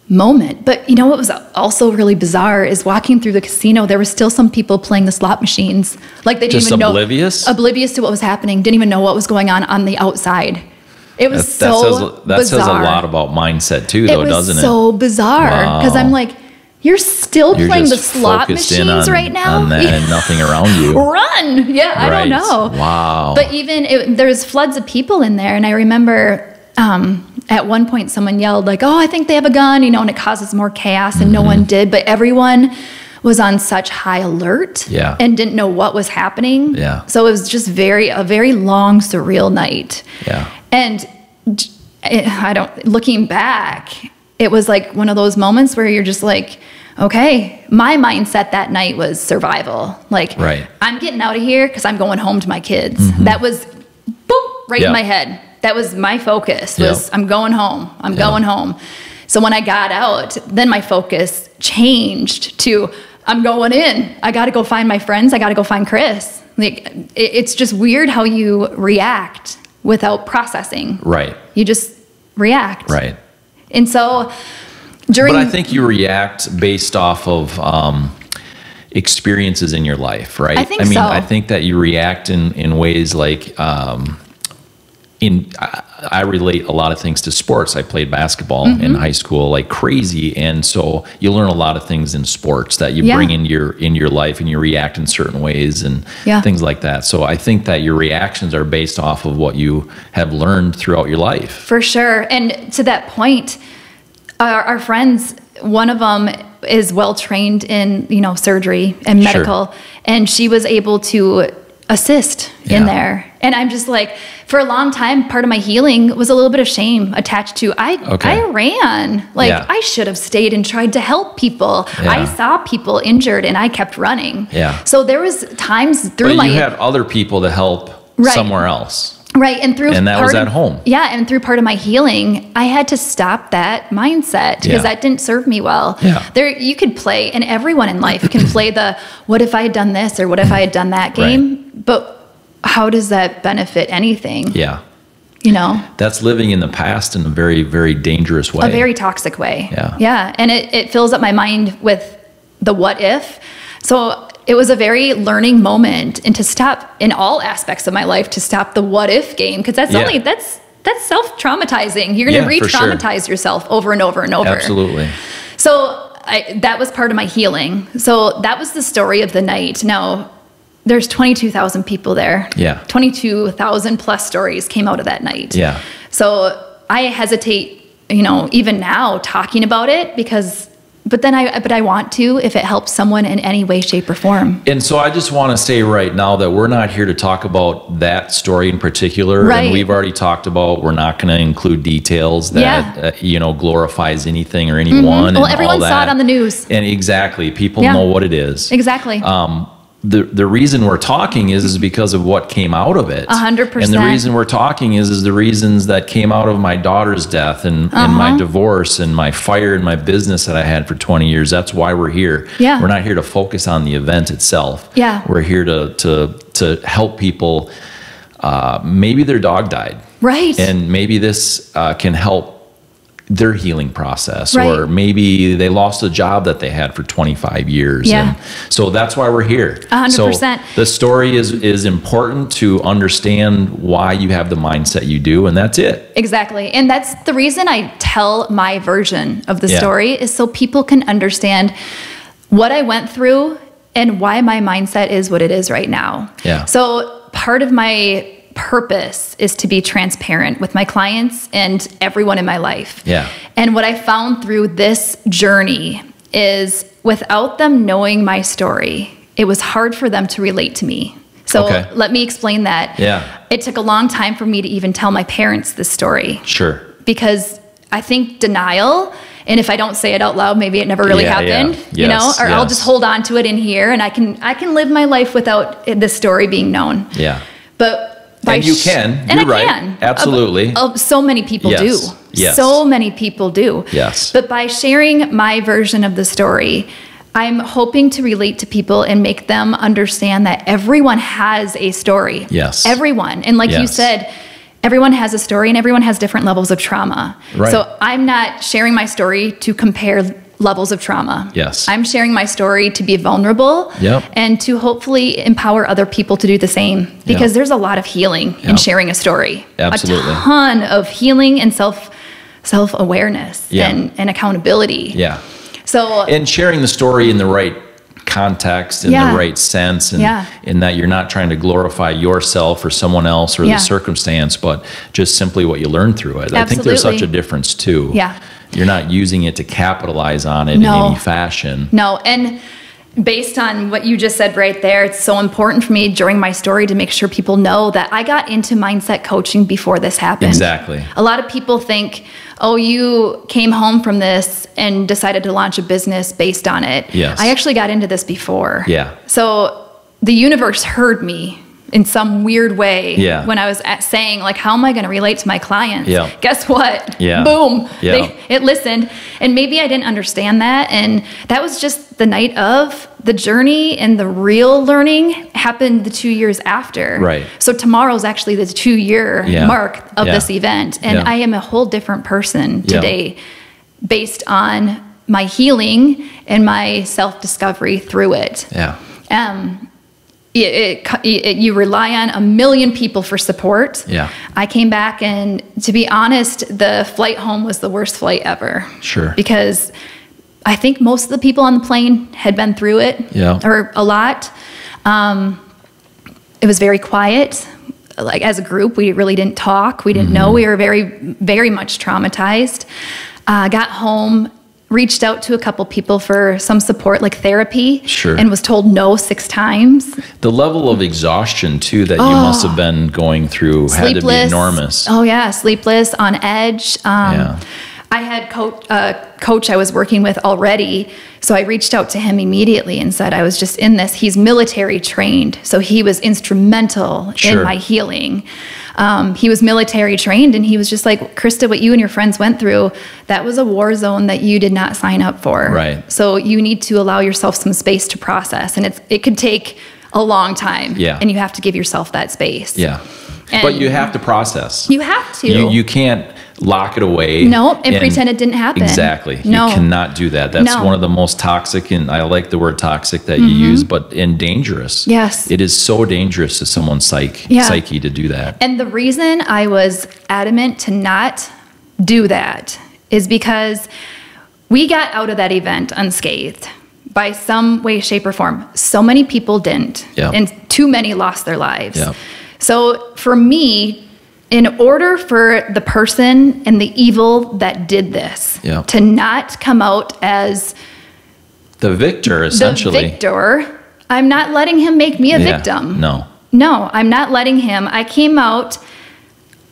moment. But you know what was also really bizarre is walking through the casino, there were still some people playing the slot machines. Like they didn't even know. Oblivious to what was happening. Didn't even know what was going on the outside. It was that says a lot about mindset too, though, doesn't it? It was so bizarre because I'm like, you're still playing the slot machines right now? On that and nothing around you. Run! Yeah, I don't know. Wow. But even, there was floods of people in there, and I remember at one point someone yelled like, oh, I think they have a gun, and it causes more chaos, and no one did, but everyone was on such high alert and didn't know what was happening. Yeah. So it was just a very long, surreal night. Yeah. And looking back, it was like one of those moments where you're just like, okay, my mindset that night was survival. Like, I'm getting out of here because I'm going home to my kids. That was boom, in my head. That was my focus was I'm going home. I'm going home. So when I got out, then my focus changed to I'm going in. I got to go find my friends. I got to go find Chris. Like, it's just weird how you react without processing. Right. You just react. Right. And so but I think you react based off of experiences in your life, right? I think so. I think that you react in ways like I relate a lot of things to sports. I played basketball in high school like crazy, and so you learn a lot of things in sports that you bring in your life, and you react in certain ways and things like that. So I think that your reactions are based off of what you have learned throughout your life. For sure. And to that point, our friends, one of them is well trained in surgery and medical, and she was able to assist in there. And I'm just like, for a long time, part of my healing was a little bit of shame attached to, I ran. Like, I should have stayed and tried to help people. I saw people injured and I kept running. So there was times through you had other people to help somewhere else. Right. And that was at home. Yeah. And through part of my healing, I had to stop that mindset because that didn't serve me well. You could play, and everyone in life can play the, what if I had done this or what if I had done that game? But how does that benefit anything? That's living in the past in a very, very dangerous way. A very toxic way. And it fills up my mind with the what if. So it was a very learning moment, and to stop in all aspects of my life, to stop the what if game, because that's that's self-traumatizing. You're going to re-traumatize yourself over and over and over. Absolutely. So that was part of my healing. So that was the story of the night. Now, there's 22,000 people there. 22,000 plus stories came out of that night. So I hesitate, even now talking about it but I want to if it helps someone in any way, shape, or form. And so I just want to say right now that we're not here to talk about that story in particular. And we've already talked about we're not going to include details that, glorifies anything or anyone. Well, everyone saw it on the news. And exactly. People know what it is. Exactly. The reason we're talking is because of what came out of it. 100%. And the reason we're talking is the reasons that came out of my daughter's death and my divorce and my fire in my business that I had for 20 years. That's why we're here. We're not here to focus on the event itself. We're here to help people. Maybe their dog died. Right. And maybe this can help their healing process, or maybe they lost a job that they had for 25 years. And so that's why we're here. 100%. So the story is important to understand why you have the mindset you do, and that's it. Exactly. And that's the reason I tell my version of the story, is so people can understand what I went through and why my mindset is what it is right now. So part of my purpose is to be transparent with my clients and everyone in my life. And what I found through this journey is, without them knowing my story, it was hard for them to relate to me. So let me explain that. It took a long time for me to even tell my parents this story. Because I think denial, and if I don't say it out loud, maybe it never really happened, or I'll just hold on to it in here, and I can live my life without this story being known. But and you can. You're right. Can. Absolutely. So many people do. So many people do. But by sharing my version of the story, I'm hoping to relate to people and make them understand that everyone has a story. Everyone. And like you said, everyone has a story, and everyone has different levels of trauma. So I'm not sharing my story to compare levels of trauma. I'm sharing my story to be vulnerable and to hopefully empower other people to do the same, because there's a lot of healing in sharing a story. Absolutely. A ton of healing and self-awareness and accountability. So, and sharing the story in the right context, in the right sense, and in that you're not trying to glorify yourself or someone else or the circumstance, but just simply what you learned through it. I think there's such a difference too. Yeah. You're not using it to capitalize on it in any fashion. No, and based on what you just said right there, it's so important for me during my story to make sure people know that I got into mindset coaching before this happened. Exactly. A lot of people think, oh, you came home from this and decided to launch a business based on it. Yes. I actually got into this before. Yeah. So the universe heard me in some weird way when I was saying, like, how am I going to relate to my clients? Yeah. Guess what? Yeah. Boom. Yeah. It listened. And maybe I didn't understand that. And that was just the night of. The journey and the real learning happened the 2 years after. Right. So tomorrow's actually the 2-year mark of this event. And I am a whole different person today based on my healing and my self-discovery through it. Yeah. You rely on a million people for support. Yeah. I came back, and to be honest, the flight home was the worst flight ever. Sure. Because I think most of the people on the plane had been through it, or a lot. It was very quiet. Like, as a group, we really didn't talk. We didn't know. We were very, very much traumatized. Got home, reached out to a couple people for some support, like therapy, and was told no 6 times. The level of exhaustion, too, that you must have been going through had to be enormous. Oh, yeah, sleepless, on edge. I had coach I was working with already, so I reached out to him immediately and said I was just in this. He's military trained, so he was instrumental in my healing. He was military trained, and he was just like, Krista, what you and your friends went through, that was a war zone that you did not sign up for. Right. So you need to allow yourself some space to process, and it could take a long time. Yeah. And you have to give yourself that space. Yeah. And but you have to process. You have to. You can't lock it away. No, and pretend it didn't happen. Exactly. No. You cannot do that. That's one of the most toxic, and I like the word toxic that you use, and dangerous. Yes. It is so dangerous to someone's psyche to do that. And the reason I was adamant to not do that is because we got out of that event unscathed by some way, shape, or form. So many people didn't. And too many lost their lives. So for me, in order for the person and the evil that did this to not come out as the victor, essentially. The victor, I'm not letting him make me a victim. No, I'm not letting him. I came out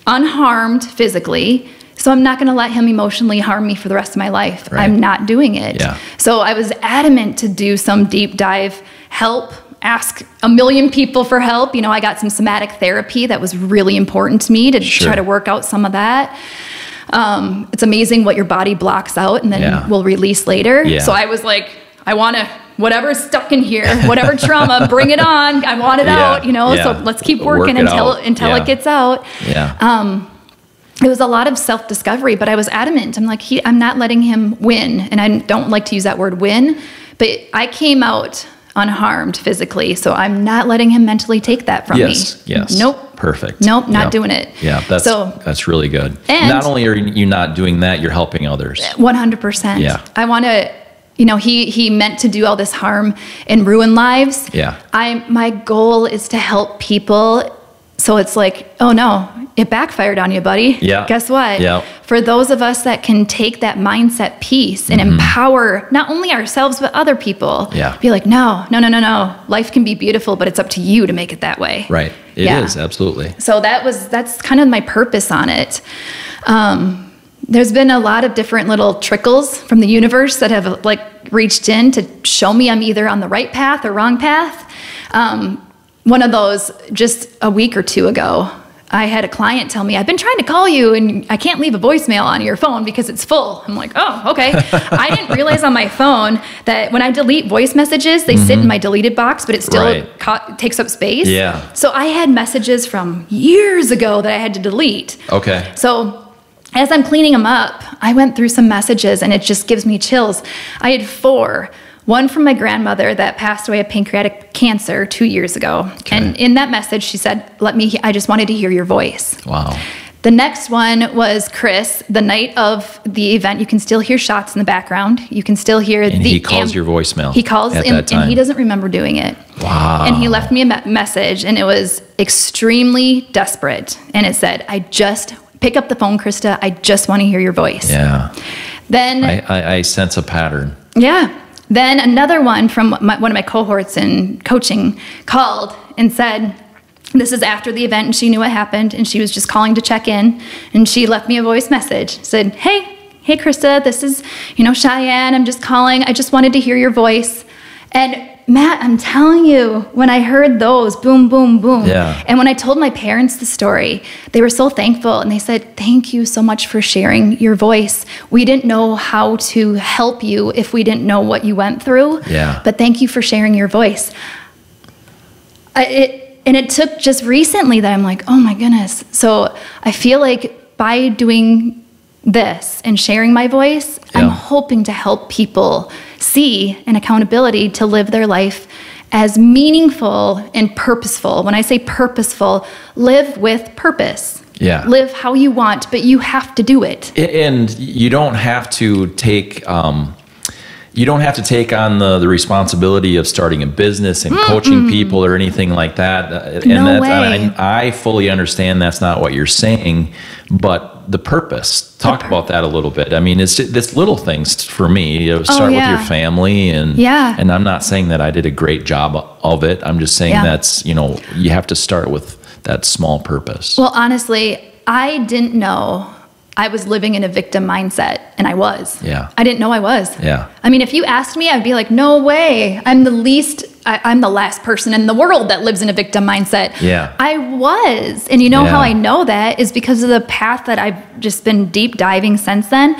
unharmed physically, so I'm not going to let him emotionally harm me for the rest of my life. I'm not doing it. So I was adamant to do some deep dive help, ask a million people for help. You know, I got some somatic therapy that was really important to me to try to work out some of that. It's amazing what your body blocks out and then will release later. So I was like, I want to, whatever's stuck in here, whatever trauma, bring it on. I want it out, you know, so let's keep working until it gets out. It was a lot of self-discovery, but I was adamant. I'm like, I'm not letting him win. And I don't like to use that word win, but I came out unharmed physically, so I'm not letting him mentally take that from me. Yes. Nope. Perfect. Nope, not doing it. Yeah, that's really good. And not only are you not doing that, you're helping others. 100%. Yeah. I want to, you know, he meant to do all this harm and ruin lives. My goal is to help people. So it's like, oh no, it backfired on you, buddy. Guess what? For those of us that can take that mindset piece and empower not only ourselves, but other people. Be like, no. Life can be beautiful, but it's up to you to make it that way. Right. It is, absolutely. So that's kind of my purpose on it. There's been a lot of different little trickles from the universe that have like reached in to show me I'm either on the right path or wrong path. One of those just a week or two ago, I had a client tell me, I've been trying to call you and I can't leave a voicemail on your phone because it's full. I'm like, oh, okay. I didn't realize on my phone that when I delete voice messages, they sit in my deleted box, but it still takes up space. So I had messages from years ago that I had to delete. So as I'm cleaning them up, I went through some messages and it just gives me chills. I had 4. One from my grandmother that passed away of pancreatic cancer 2 years ago. And in that message, she said, I just wanted to hear your voice. Wow. The next one was Chris. The night of the event, you can still hear shots in the background. You can still hear and he calls your voicemail. He calls at that time. And he doesn't remember doing it. Wow. And he left me a message, and it was extremely desperate. And it said, pick up the phone, Krista. I just want to hear your voice. Yeah. Then I sense a pattern. Yeah. Then another one from one of my cohorts in coaching called and said, this is after the event, and she knew what happened, and she was just calling to check in, and she left me a voice message. Said, hey Krista, this is, Cheyenne. I'm just calling. I just wanted to hear your voice. And Matt, I'm telling you, when I heard those, boom, boom, boom. Yeah. And when I told my parents the story, they were so thankful, and they said, thank you so much for sharing your voice. We didn't know how to help you if we didn't know what you went through. Yeah. But thank you for sharing your voice. And it took just recently that I'm like, oh my goodness. So I feel like by doing this and sharing my voice, I'm hoping to help people see an accountability to live their life as meaningful and purposeful. When I say purposeful, live with purpose. Yeah. Live how you want, but you have to do it. And you don't have to take on the responsibility of starting a business and coaching people or anything like that. No way. I fully understand that's not what you're saying, but the purpose. Talk about that a little bit. I mean, it's little things for me. Start with your family, and I'm not saying that I did a great job of it. I'm just saying that's, you have to start with that small purpose. Well, honestly, I didn't know I was living in a victim mindset, and I was. Yeah. I didn't know I was. Yeah. I mean, if you asked me, I'd be like, no way. I'm the last person in the world that lives in a victim mindset. Yeah. I was. And how I know that is because of the path that I've just been deep diving since then.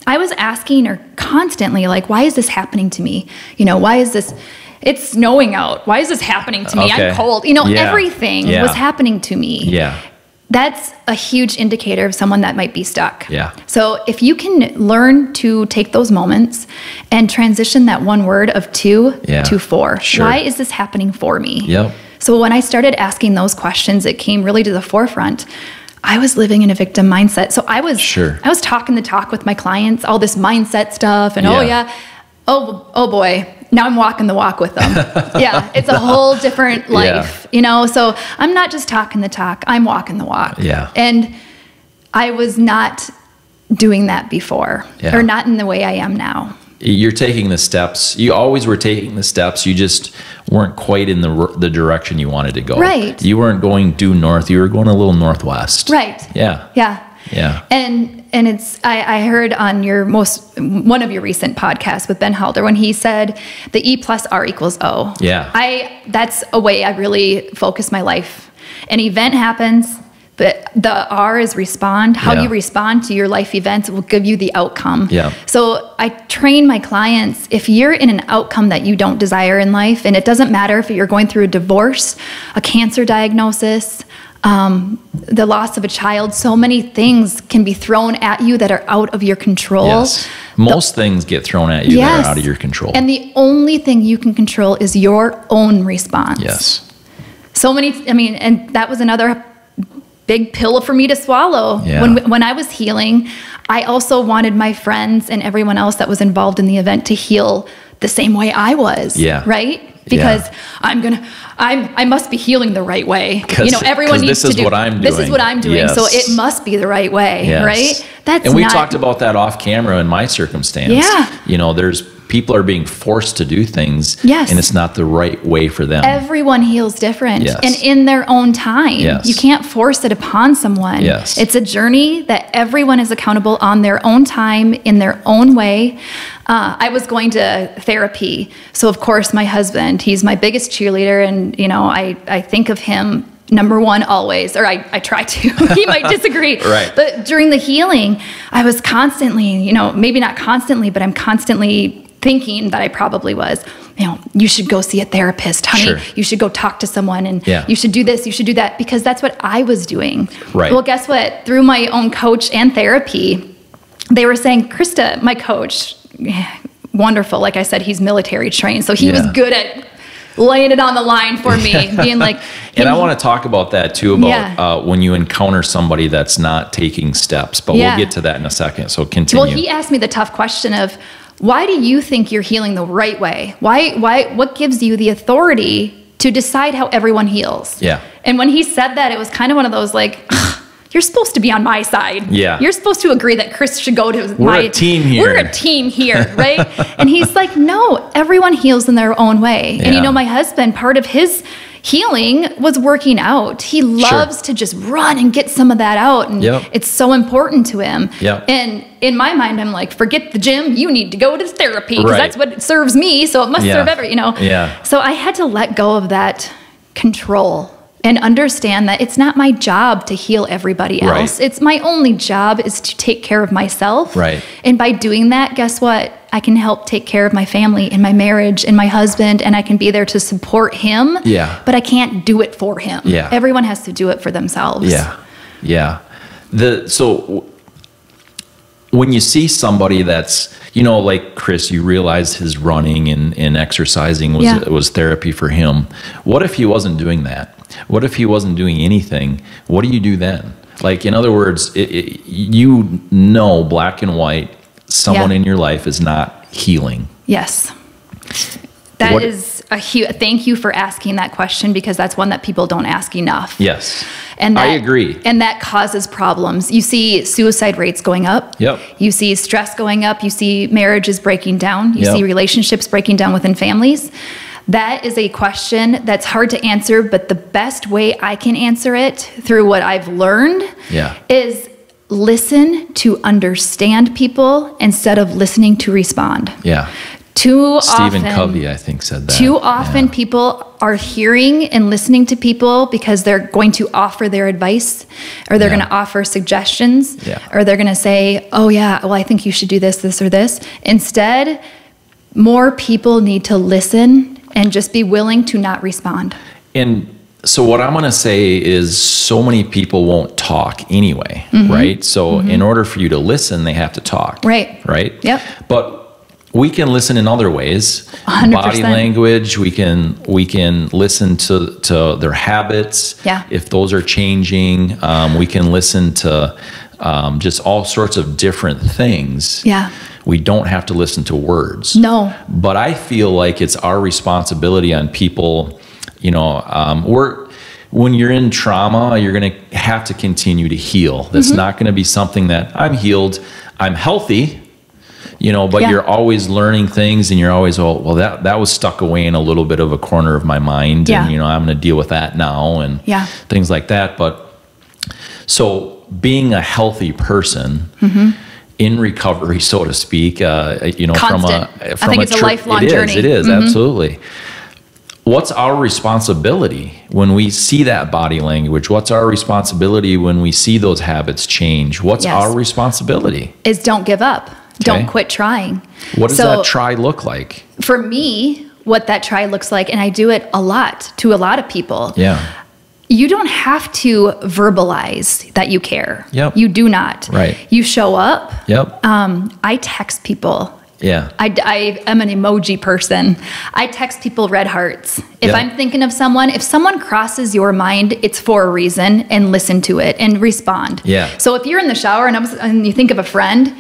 I was asking her constantly, like, why is this happening to me? Why is this? It's snowing out. Why is this happening to me? Okay. I'm cold. Everything was happening to me. Yeah. That's a huge indicator of someone that might be stuck. Yeah. So if you can learn to take those moments and transition that one word of to for. Sure. Why is this happening for me? Yep. So when I started asking those questions, it came really to the forefront. I was living in a victim mindset. So I was talking the talk with my clients, all this mindset stuff, and oh boy, now I'm walking the walk with them. It's a whole different life, so I'm not just talking the talk, I'm walking the walk. Yeah. And I was not doing that before, or not in the way I am now. You're taking the steps. You always were taking the steps. You just weren't quite in the direction you wanted to go. Right. You weren't going due north. You were going a little northwest. Right. Yeah. Yeah. Yeah. And it's, I heard on one of your recent podcasts with Ben Halder when he said the E plus R equals O. Yeah. That's a way I really focus my life. An event happens, but the R is respond. How you respond to your life events will give you the outcome. Yeah. So I train my clients, if you're in an outcome that you don't desire in life, and it doesn't matter if you're going through a divorce, a cancer diagnosis, the loss of a child, so many things can be thrown at you that are out of your control. Yes. Most things get thrown at you that are out of your control. And the only thing you can control is your own response. Yes. So many, and that was another big pill for me to swallow. Yeah. When I was healing, I also wanted my friends and everyone else that was involved in the event to heal the same way I was. Yeah. Right? Because I must be healing the right way. Everyone needs to do. This is what I'm doing. This is what I'm doing. Yes. So it must be the right way, right? And we talked about that off camera in my circumstance. Yeah. There's people are being forced to do things. Yes. And it's not the right way for them. Everyone heals different and in their own time. Yes. You can't force it upon someone. Yes. It's a journey that everyone is accountable on their own time, in their own way. I was going to therapy. So of course my husband, he's my biggest cheerleader, and I think of him number one always, or I try to. He might disagree. Right. But during the healing, I was constantly, maybe not constantly, but I'm constantly thinking that I probably was, you should go see a therapist, honey. Sure. You should go talk to someone, and you should do this, you should do that, because that's what I was doing. Right. Well, guess what? Through my own coach and therapy, they were saying, Krista, my coach, wonderful. Like I said, he's military trained, so he was good at laying it on the line for me, being like, and I want to talk about that too, about when you encounter somebody that's not taking steps, but we'll get to that in a second. So continue. Well, he asked me the tough question of, why do you think you're healing the right way? What gives you the authority to decide how everyone heals? Yeah. And when he said that, it was kind of one of those like, you're supposed to be on my side. Yeah. You're supposed to agree that Chris should go to We're a team here. We're a team here, right? And he's like, no, everyone heals in their own way. Yeah. And you know, my husband, part of his healing was working out. He loves to just run and get some of that out. And it's so important to him. Yep. And in my mind, I'm like, forget the gym. You need to go to therapy because that's what serves me. So it must serve Yeah. So I had to let go of that control and understand that it's not my job to heal everybody else. Right. It's my only job is to take care of myself. Right. And by doing that, guess what? I can help take care of my family and my marriage and my husband, and I can be there to support him. Yeah. But I can't do it for him. Yeah. Everyone has to do it for themselves. Yeah. Yeah. So when you see somebody that's, like Chris, you realize his running and exercising was therapy for him. What if he wasn't doing that? What if he wasn't doing anything? What do you do then? Like, in other words, black and white, someone in your life is not healing. Yes. That is a huge, thank you for asking that question, because that's one that people don't ask enough. Yes. And I agree. And that causes problems. You see suicide rates going up. Yep. You see stress going up. You see marriages breaking down. You see relationships breaking down within families. That is a question that's hard to answer, but the best way I can answer it through what I've learned is listen to understand people instead of listening to respond. Yeah. Stephen Covey, I think, said that. Too often people are hearing and listening to people because they're going to offer their advice, or they're going to offer suggestions, or they're going to say, oh yeah, well, I think you should do this, or this. Instead, more people need to listen and just be willing to not respond. And so what I'm going to say is, so many people won't talk anyway, right? So in order for you to listen, they have to talk. Right. Right? Yep. But we can listen in other ways. 100%. Body language, we can listen to their habits. Yeah. If those are changing, we can listen to just all sorts of different things. Yeah. We don't have to listen to words. No. But I feel like it's our responsibility on people, when you're in trauma, you're going to have to continue to heal. That's not going to be something that I'm healed, I'm healthy, but you're always learning things, and you're always, that was stuck away in a little bit of a corner of my mind. And, I'm going to deal with that now and things like that. But so being a healthy person, in recovery, so to speak, Constant. from I think it's a lifelong journey. It is, absolutely. What's our responsibility when we see that body language? What's our responsibility when we see those habits change? What's our responsibility? Is don't give up. Okay. Don't quit trying. What does that try look like? For me, what that try looks like, and I do it a lot to a lot of people. Yeah. You don't have to verbalize that you care. Yep. You do not. Right. You show up. Yep. I text people. Yeah. I am an emoji person. I text people red hearts. If I'm thinking of someone, if someone crosses your mind, it's for a reason, and listen to it and respond. Yeah. So if you're in the shower and you think of a friend,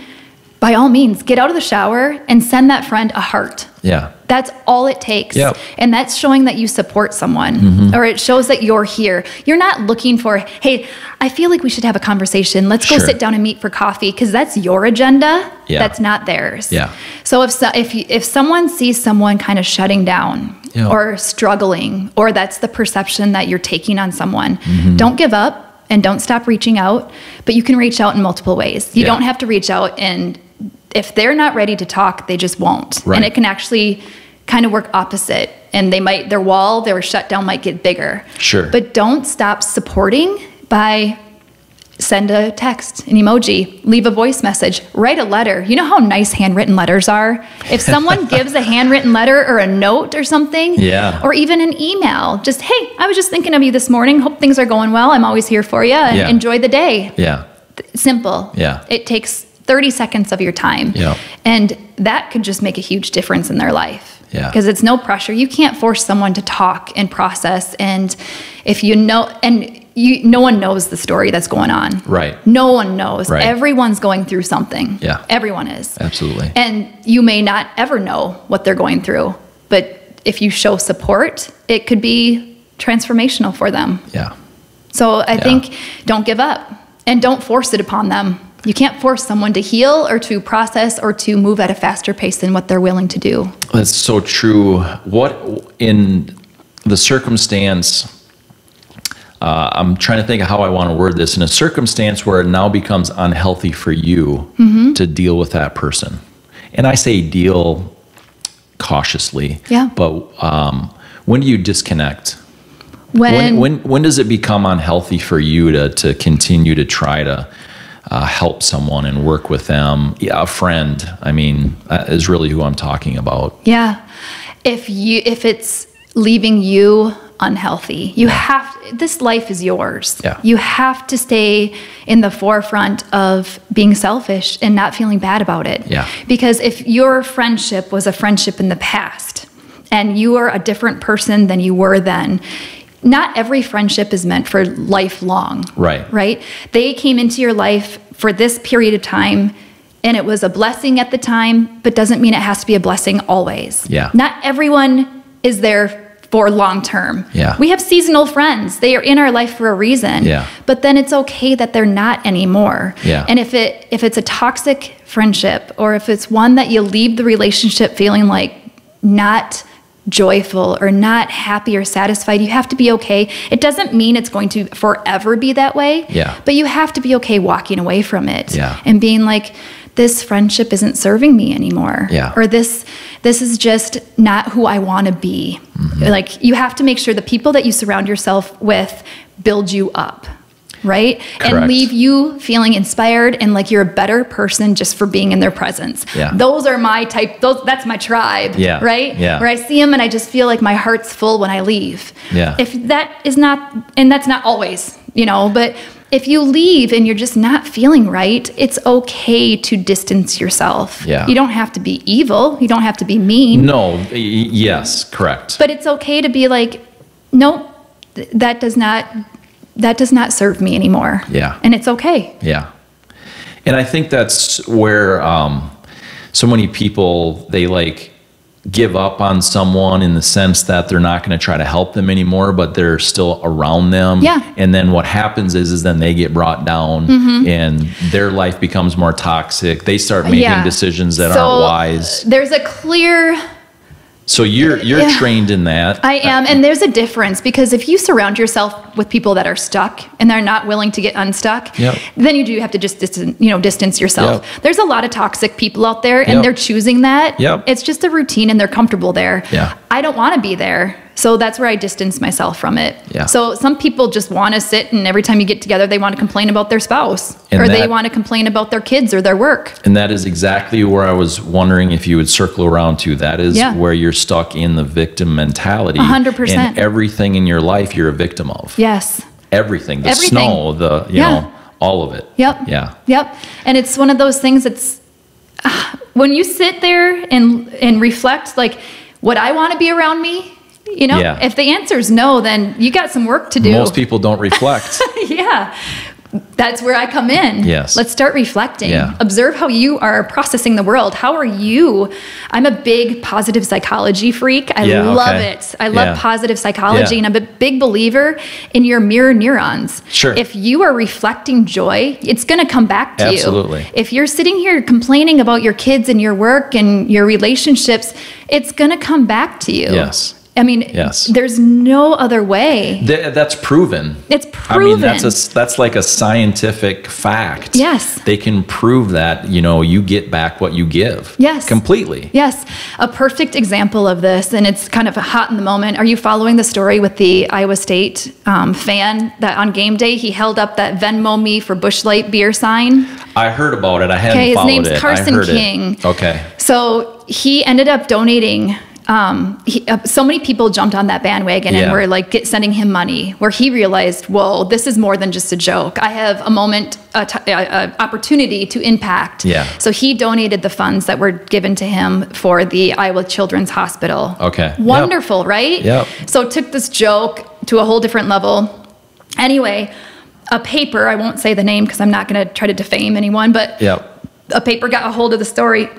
by all means, get out of the shower and send that friend a heart. Yeah. That's all it takes. Yep. And that's showing that you support someone, or it shows that you're here. You're not looking for, hey, I feel like we should have a conversation. Let's go sit down and meet for coffee, because that's your agenda. Yeah. That's not theirs. Yeah. So if someone sees someone kind of shutting down or struggling, or that's the perception that you're taking on someone, don't give up and don't stop reaching out. But you can reach out in multiple ways. You don't have to reach out, and if they're not ready to talk, they just won't. Right. And it can actually kind of work opposite, and their shutdown might get bigger. Sure. But don't stop supporting by send a text, an emoji, leave a voice message, write a letter. You know how nice handwritten letters are? If someone gives a handwritten letter or a note or something, or even an email, just, hey, I was just thinking of you this morning. Hope things are going well. I'm always here for you. And enjoy the day. Yeah. Simple. Yeah. It takes 30 seconds of your time. Yeah. And that could just make a huge difference in their life. Yeah. Because it's no pressure. You can't force someone to talk and process. And if you know, no one knows the story that's going on. Right. No one knows. Right. Everyone's going through something. Yeah. Everyone is. Absolutely. And you may not ever know what they're going through, but if you show support, it could be transformational for them. Yeah. So I think don't give up and don't force it upon them. You can't force someone to heal or to process or to move at a faster pace than what they're willing to do. That's so true. What in the circumstance, I'm trying to think of how I want to word this, in a circumstance where it now becomes unhealthy for you to deal with that person. And I say deal cautiously, but when do you disconnect? When does it become unhealthy for you to continue to try to help someone and work with them? Yeah, a friend, I mean, is really who I'm talking about. Yeah. If it's leaving you unhealthy, you have, this life is yours. Yeah. You have to stay in the forefront of being selfish and not feeling bad about it. Yeah. Because if your friendship was a friendship in the past and you are a different person than you were then, not every friendship is meant for lifelong. Right. Right? They came into your life for this period of time and it was a blessing at the time, but doesn't mean it has to be a blessing always. Yeah. Not everyone is there for long term. Yeah. We have seasonal friends. They are in our life for a reason. Yeah. But then it's okay that they're not anymore. Yeah. And if it's a toxic friendship or if it's one that you leave the relationship feeling like not joyful or not happy or satisfied, you have to be okay. It doesn't mean it's going to forever be that way. Yeah. But you have to be okay walking away from it. Yeah. And being like, this friendship isn't serving me anymore. Yeah. Or this is just not who I want to be. Like, you have to make sure the people that you surround yourself with build you up. Right? Correct. And leave you feeling inspired and like you're a better person just for being in their presence. Yeah. Those are my type, that's my tribe. Yeah. Right? Yeah. Where I see them and I just feel like my heart's full when I leave. Yeah. If that is not, and that's not always, but if you leave and you're just not feeling right, it's okay to distance yourself. Yeah. You don't have to be evil. You don't have to be mean. No. Yes. Correct. But it's okay to be like, nope, that does not serve me anymore. Yeah. And it's okay. Yeah. And I think that's where so many people, they like give up on someone in the sense that they're not going to try to help them anymore, but they're still around them. Yeah. And then what happens is then they get brought down and their life becomes more toxic. They start making decisions that aren't wise. There's a clear... So you're trained in that. I am, and there's a difference because if you surround yourself with people that are stuck and they're not willing to get unstuck, then you do have to just distance yourself. Yep. There's a lot of toxic people out there, and they're choosing that. Yep. It's just a routine, and they're comfortable there. Yeah. I don't want to be there, so that's where I distance myself from it. Yeah. So some people just want to sit, and every time you get together, they want to complain about their spouse, or they want to complain about their kids or their work. And that is exactly where I was wondering if you would circle around to. That is where you're stuck in the victim mentality. 100%. And everything in your life you're a victim of. Yes. Everything. The snow, all of it. Yep. Yeah. Yep. And it's one of those things that's, when you sit there and reflect, like, would I want to be around me? If the answer is no, then you got some work to do. Most people don't reflect. Yeah. That's where I come in. Yes. Let's start reflecting. Yeah. Observe how you are processing the world. How are you? I'm a big positive psychology freak. I love it. I love positive psychology, and I'm a big believer in your mirror neurons. Sure. If you are reflecting joy, it's going to come back to you. Absolutely. If you're sitting here complaining about your kids and your work and your relationships, it's going to come back to you. Yes. I mean, there's no other way. That's proven. It's proven. I mean, that's like a scientific fact. Yes. They can prove that, you get back what you give. Yes. Completely. Yes. A perfect example of this, and it's kind of hot in the moment. Are you following the story with the Iowa State fan that on game day, he held up that Venmo me for Busch Light beer sign? I heard about it. I hadn't followed it. His name's Carson King. Okay. So he ended up donating so many people jumped on that bandwagon and were like sending him money, where he realized, whoa, this is more than just a joke. I have a moment, opportunity to impact. Yeah. So he donated the funds that were given to him for the Iowa Children's Hospital. Okay. Wonderful, right? Yep. So it took this joke to a whole different level. Anyway, a paper, I won't say the name because I'm not going to try to defame anyone, but a paper got a hold of the story.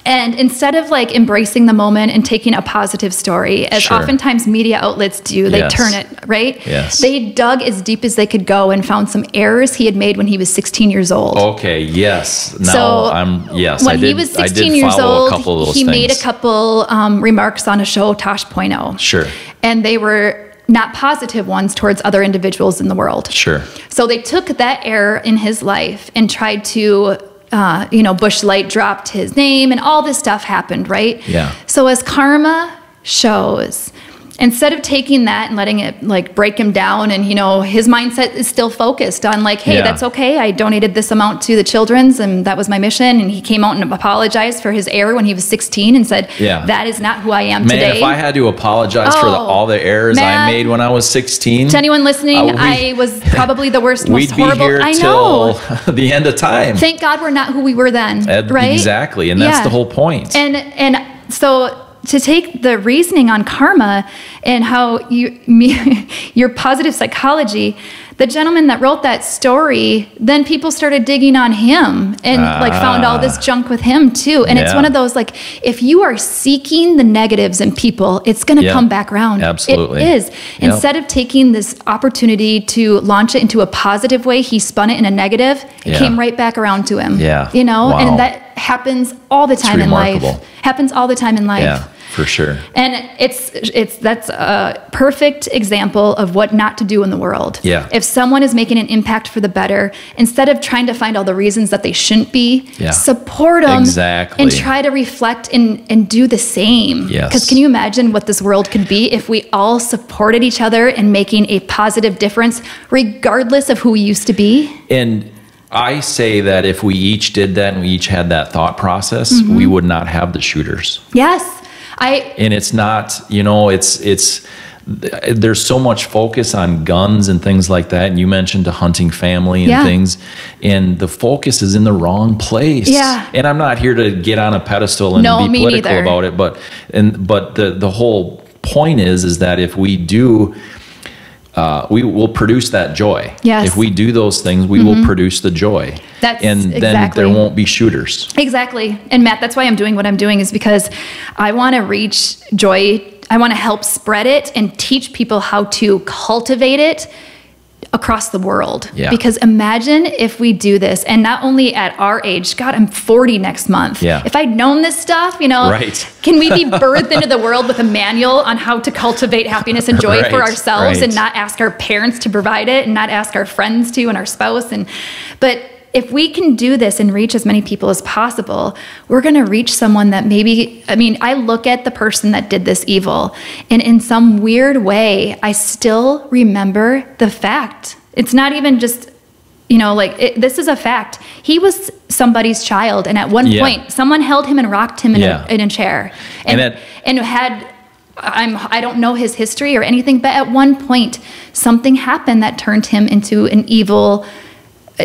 And instead of like embracing the moment and taking a positive story, as oftentimes media outlets do, they turn it, right? Yes. They dug as deep as they could go and found some errors he had made when he was 16 years old. Okay, yes. Now so when he was 16 years old, he made a couple remarks on a show, Tosh.0. Sure. And they were not positive ones towards other individuals in the world. Sure. So they took that error in his life and tried to Bush Light dropped his name and all this stuff happened, right? Yeah. So as karma shows, instead of taking that and letting it like break him down, and his mindset is still focused on like, hey, that's okay. I donated this amount to the children's and that was my mission. And he came out and apologized for his error when he was 16 and said, that is not who I am today. Man, if I had to apologize for all the errors I made when I was 16. To anyone listening, I was probably the worst, most horrible. We'd be here till the end of time. Thank God we're not who we were then, right? Exactly. And that's the whole point. And so to take the reasoning on karma and how your positive psychology, the gentleman that wrote that story, then people started digging on him and found all this junk with him too. And it's one of those, like, if you are seeking the negatives in people, it's going to come back around. Absolutely. It is. Instead of taking this opportunity to launch it into a positive way, he spun it in a negative. It came right back around to him. Yeah. Wow. And that happens all the time in life. Happens all the time in life. Yeah. For sure. And that's a perfect example of what not to do in the world. Yeah. If someone is making an impact for the better, instead of trying to find all the reasons that they shouldn't be, support them and try to reflect and do the same. Yes. Because can you imagine what this world could be if we all supported each other in making a positive difference, regardless of who we used to be? And I say that if we each did that and we each had that thought process, we would not have the shooters. Yes. And it's not, there's so much focus on guns and things like that. And you mentioned hunting family and things, and the focus is in the wrong place. Yeah. And I'm not here to get on a pedestal and be political about it, but the whole point is that if we do, we will produce that joy. Yes. If we do those things, we will produce the joy. Then there won't be shooters. Exactly. And Matt, that's why I'm doing what I'm doing, is because I want to reach joy. I want to help spread it and teach people how to cultivate it across the world. Yeah. Because imagine if we do this, and not only at our age, God, I'm 40 next month. Yeah. If I'd known this stuff, can we be birthed into the world with a manual on how to cultivate happiness and joy for ourselves and not ask our parents to provide it and not ask our friends to and our spouse? But if we can do this and reach as many people as possible, we're going to reach someone that I look at the person that did this evil, and in some weird way, I still remember the fact. It's not even just, this is a fact. He was somebody's child, and at one point, someone held him and rocked him in a chair. I don't know his history or anything, but at one point, something happened that turned him into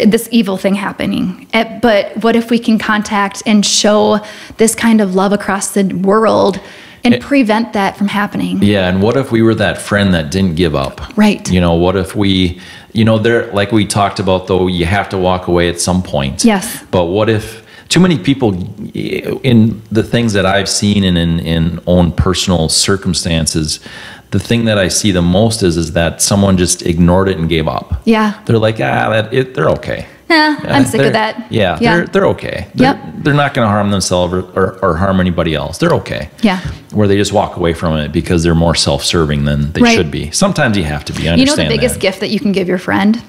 this evil thing happening. But what if we can contact and show this kind of love across the world and prevent that from happening? Yeah, and what if we were that friend that didn't give up? Right. What if we, like we talked about, though, you have to walk away at some point. Yes. But what if too many people, in the things that I've seen and in own personal circumstances, the thing that I see the most is that someone just ignored it and gave up. Yeah. They're like, they're okay. I'm sick of that. Yeah. They're okay. They're not going to harm themselves or harm anybody else. They're okay. Yeah. Where they just walk away from it because they're more self-serving than they should be. Sometimes you have to be. I understand the biggest gift that you can give your friend,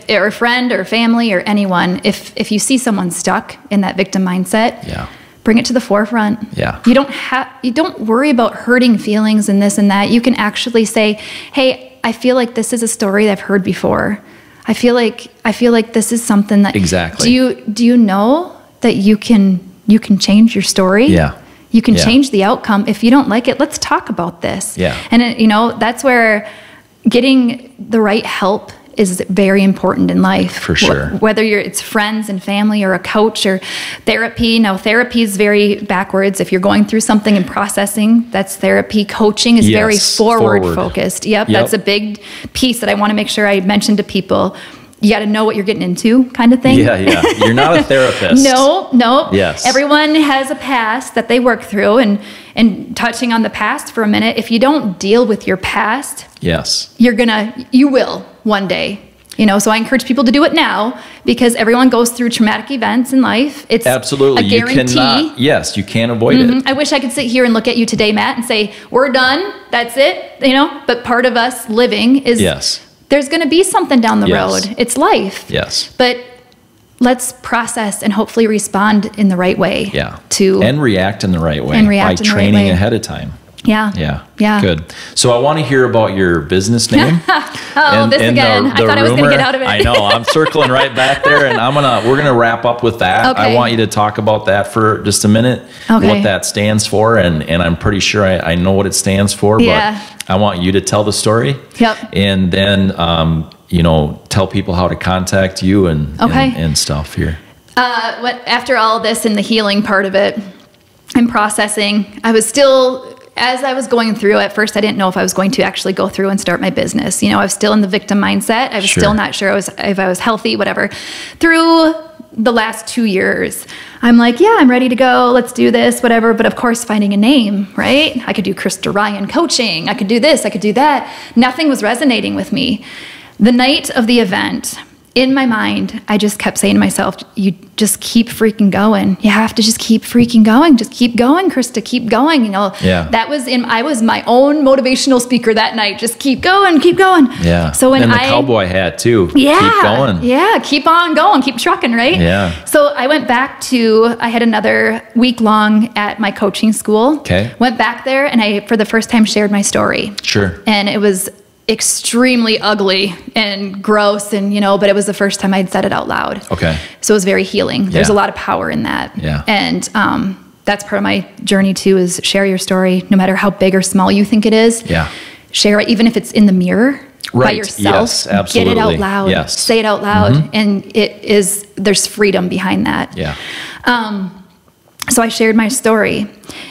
or a friend or family or anyone, if you see someone stuck in that victim mindset, bring it to the forefront. Yeah. You don't worry about hurting feelings and this and that. You can actually say, hey, I feel like this is a story that I've heard before. I feel like this is something that exactly. Do you know that you can change your story? Yeah. You can change the outcome. If you don't like it, let's talk about this. Yeah. And, that's where getting the right help is very important in life. For sure. Whether it's friends and family or a coach or therapy. Now, therapy is very backwards. If you're going through something and processing, that's therapy. Coaching is very forward focused. Yep. That's a big piece that I want to make sure I mention to people. You got to know what you're getting into, kind of thing. Yeah. You're not a therapist. No. Yes. Everyone has a past that they work through, and touching on the past for a minute, if you don't deal with your past, yes, you will one day. So I encourage people to do it now, because everyone goes through traumatic events in life. It's absolutely a guarantee. You can't avoid it. I wish I could sit here and look at you today, Matt, and say, we're done. That's it. But part of us living is there's going to be something down the road. It's life. Yes. But let's process and hopefully respond in the right way. Yeah. And react in the right way. By training ahead of time. Yeah. Good. So I want to hear about your business name. This again. I thought I was going to get out of it. I know. I'm circling right back there, and we're gonna wrap up with that. Okay. I want you to talk about that for just a minute. Okay. What that stands for, and I'm pretty sure I know what it stands for, but I want you to tell the story. Yep. And then tell people how to contact you and stuff here. After all this and the healing part of it and processing, I was still, as I was going through, at first I didn't know if I was going to actually go through and start my business. I was still in the victim mindset. I was still not sure if I was healthy, whatever. Through the last 2 years, I'm like, I'm ready to go. Let's do this, whatever. But of course, finding a name, right? I could do Krista Ryan coaching. I could do this. I could do that. Nothing was resonating with me. The night of the event, in my mind, I just kept saying to myself, you just keep freaking going. You have to just keep freaking going. Just keep going, Krista, keep going. That was I was my own motivational speaker that night. Just keep going, keep going. Yeah. So when and the cowboy hat too. Yeah. Keep going. Yeah. Keep on going. Keep trucking, right? Yeah. So I went back I had another week long at my coaching school. Okay. Went back there and I, for the first time, shared my story. Sure. And it was extremely ugly and gross, and but it was the first time I'd said it out loud. Okay. So it was very healing. There's a lot of power in that. Yeah. And that's part of my journey too, is share your story, no matter how big or small you think it is. Yeah. Share it, even if it's in the mirror by yourself. Yes, absolutely. Get it out loud. Yes. Say it out loud, and there's freedom behind that. Yeah. So I shared my story,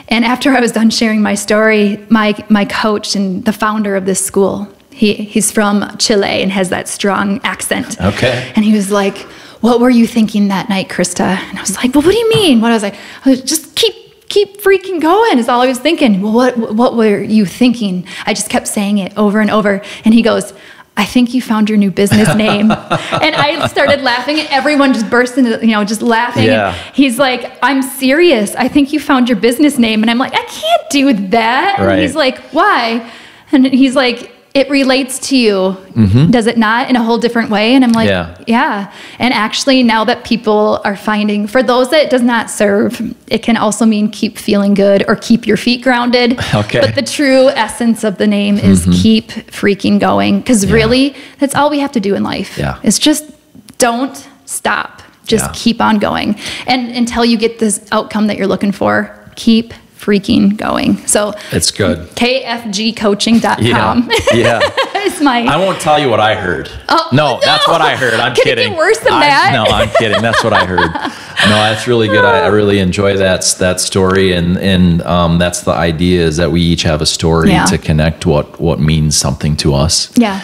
and after I was done sharing my story, my coach and the founder of this school, he's from Chile and has that strong accent. Okay. And he was like, "What were you thinking that night, Krista?" And I was like, "Well, what do you mean?" I was like, "Just keep freaking going," is all I was thinking. "Well, what were you thinking?" I just kept saying it over and over. And he goes, "I think you found your new business name." And I started laughing, and everyone just burst into, just laughing. Yeah. And he's like, "I'm serious. I think you found your business name." And I'm like, "I can't do that." Right. And he's like, "Why?" And he's like, "It relates to you, does it not, in a whole different way?" And I'm like, yeah. And actually, now that people are finding, for those that it does not serve, it can also mean keep feeling good or keep your feet grounded. Okay. But the true essence of the name is keep freaking going. Because really, that's all we have to do in life. Yeah. It's just don't stop. Just keep on going. And until you get this outcome that you're looking for, keep freaking going. So it's good. kfgcoaching.com. Yeah. It's my. I won't tell you what I heard. Oh, no, that's what I heard. I'm kidding. Can it get worse than that? No, I'm kidding. That's what I heard. No, that's really good. I really enjoy that story, and that's the idea, is that we each have a story to connect what means something to us. Yeah.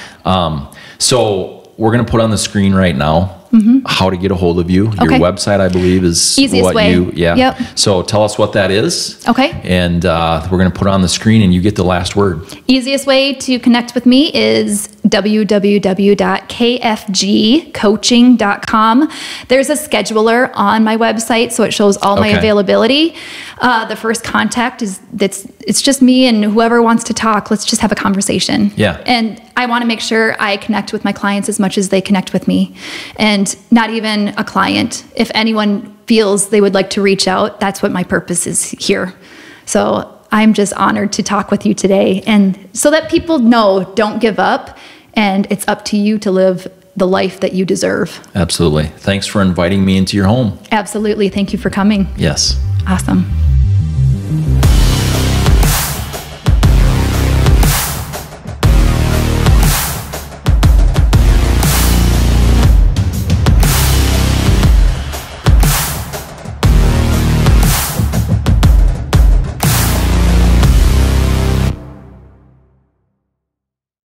So we're gonna put on the screen right now how to get a hold of you. Your website, I believe, is easiest way. Yep. So tell us what that is. Okay. And we're gonna put it on the screen, and you get the last word. Easiest way to connect with me is www.kfgcoaching.com. There's a scheduler on my website, so it shows all my availability. The first contact it's just me and whoever wants to talk. Let's just have a conversation. Yeah. And I want to make sure I connect with my clients as much as they connect with me. And not even a client. If anyone feels they would like to reach out, that's what my purpose is here. So I'm just honored to talk with you today, and so that people know, don't give up, and it's up to you to live the life that you deserve. Absolutely. Thanks for inviting me into your home. Absolutely. Thank you for coming. Yes. Awesome.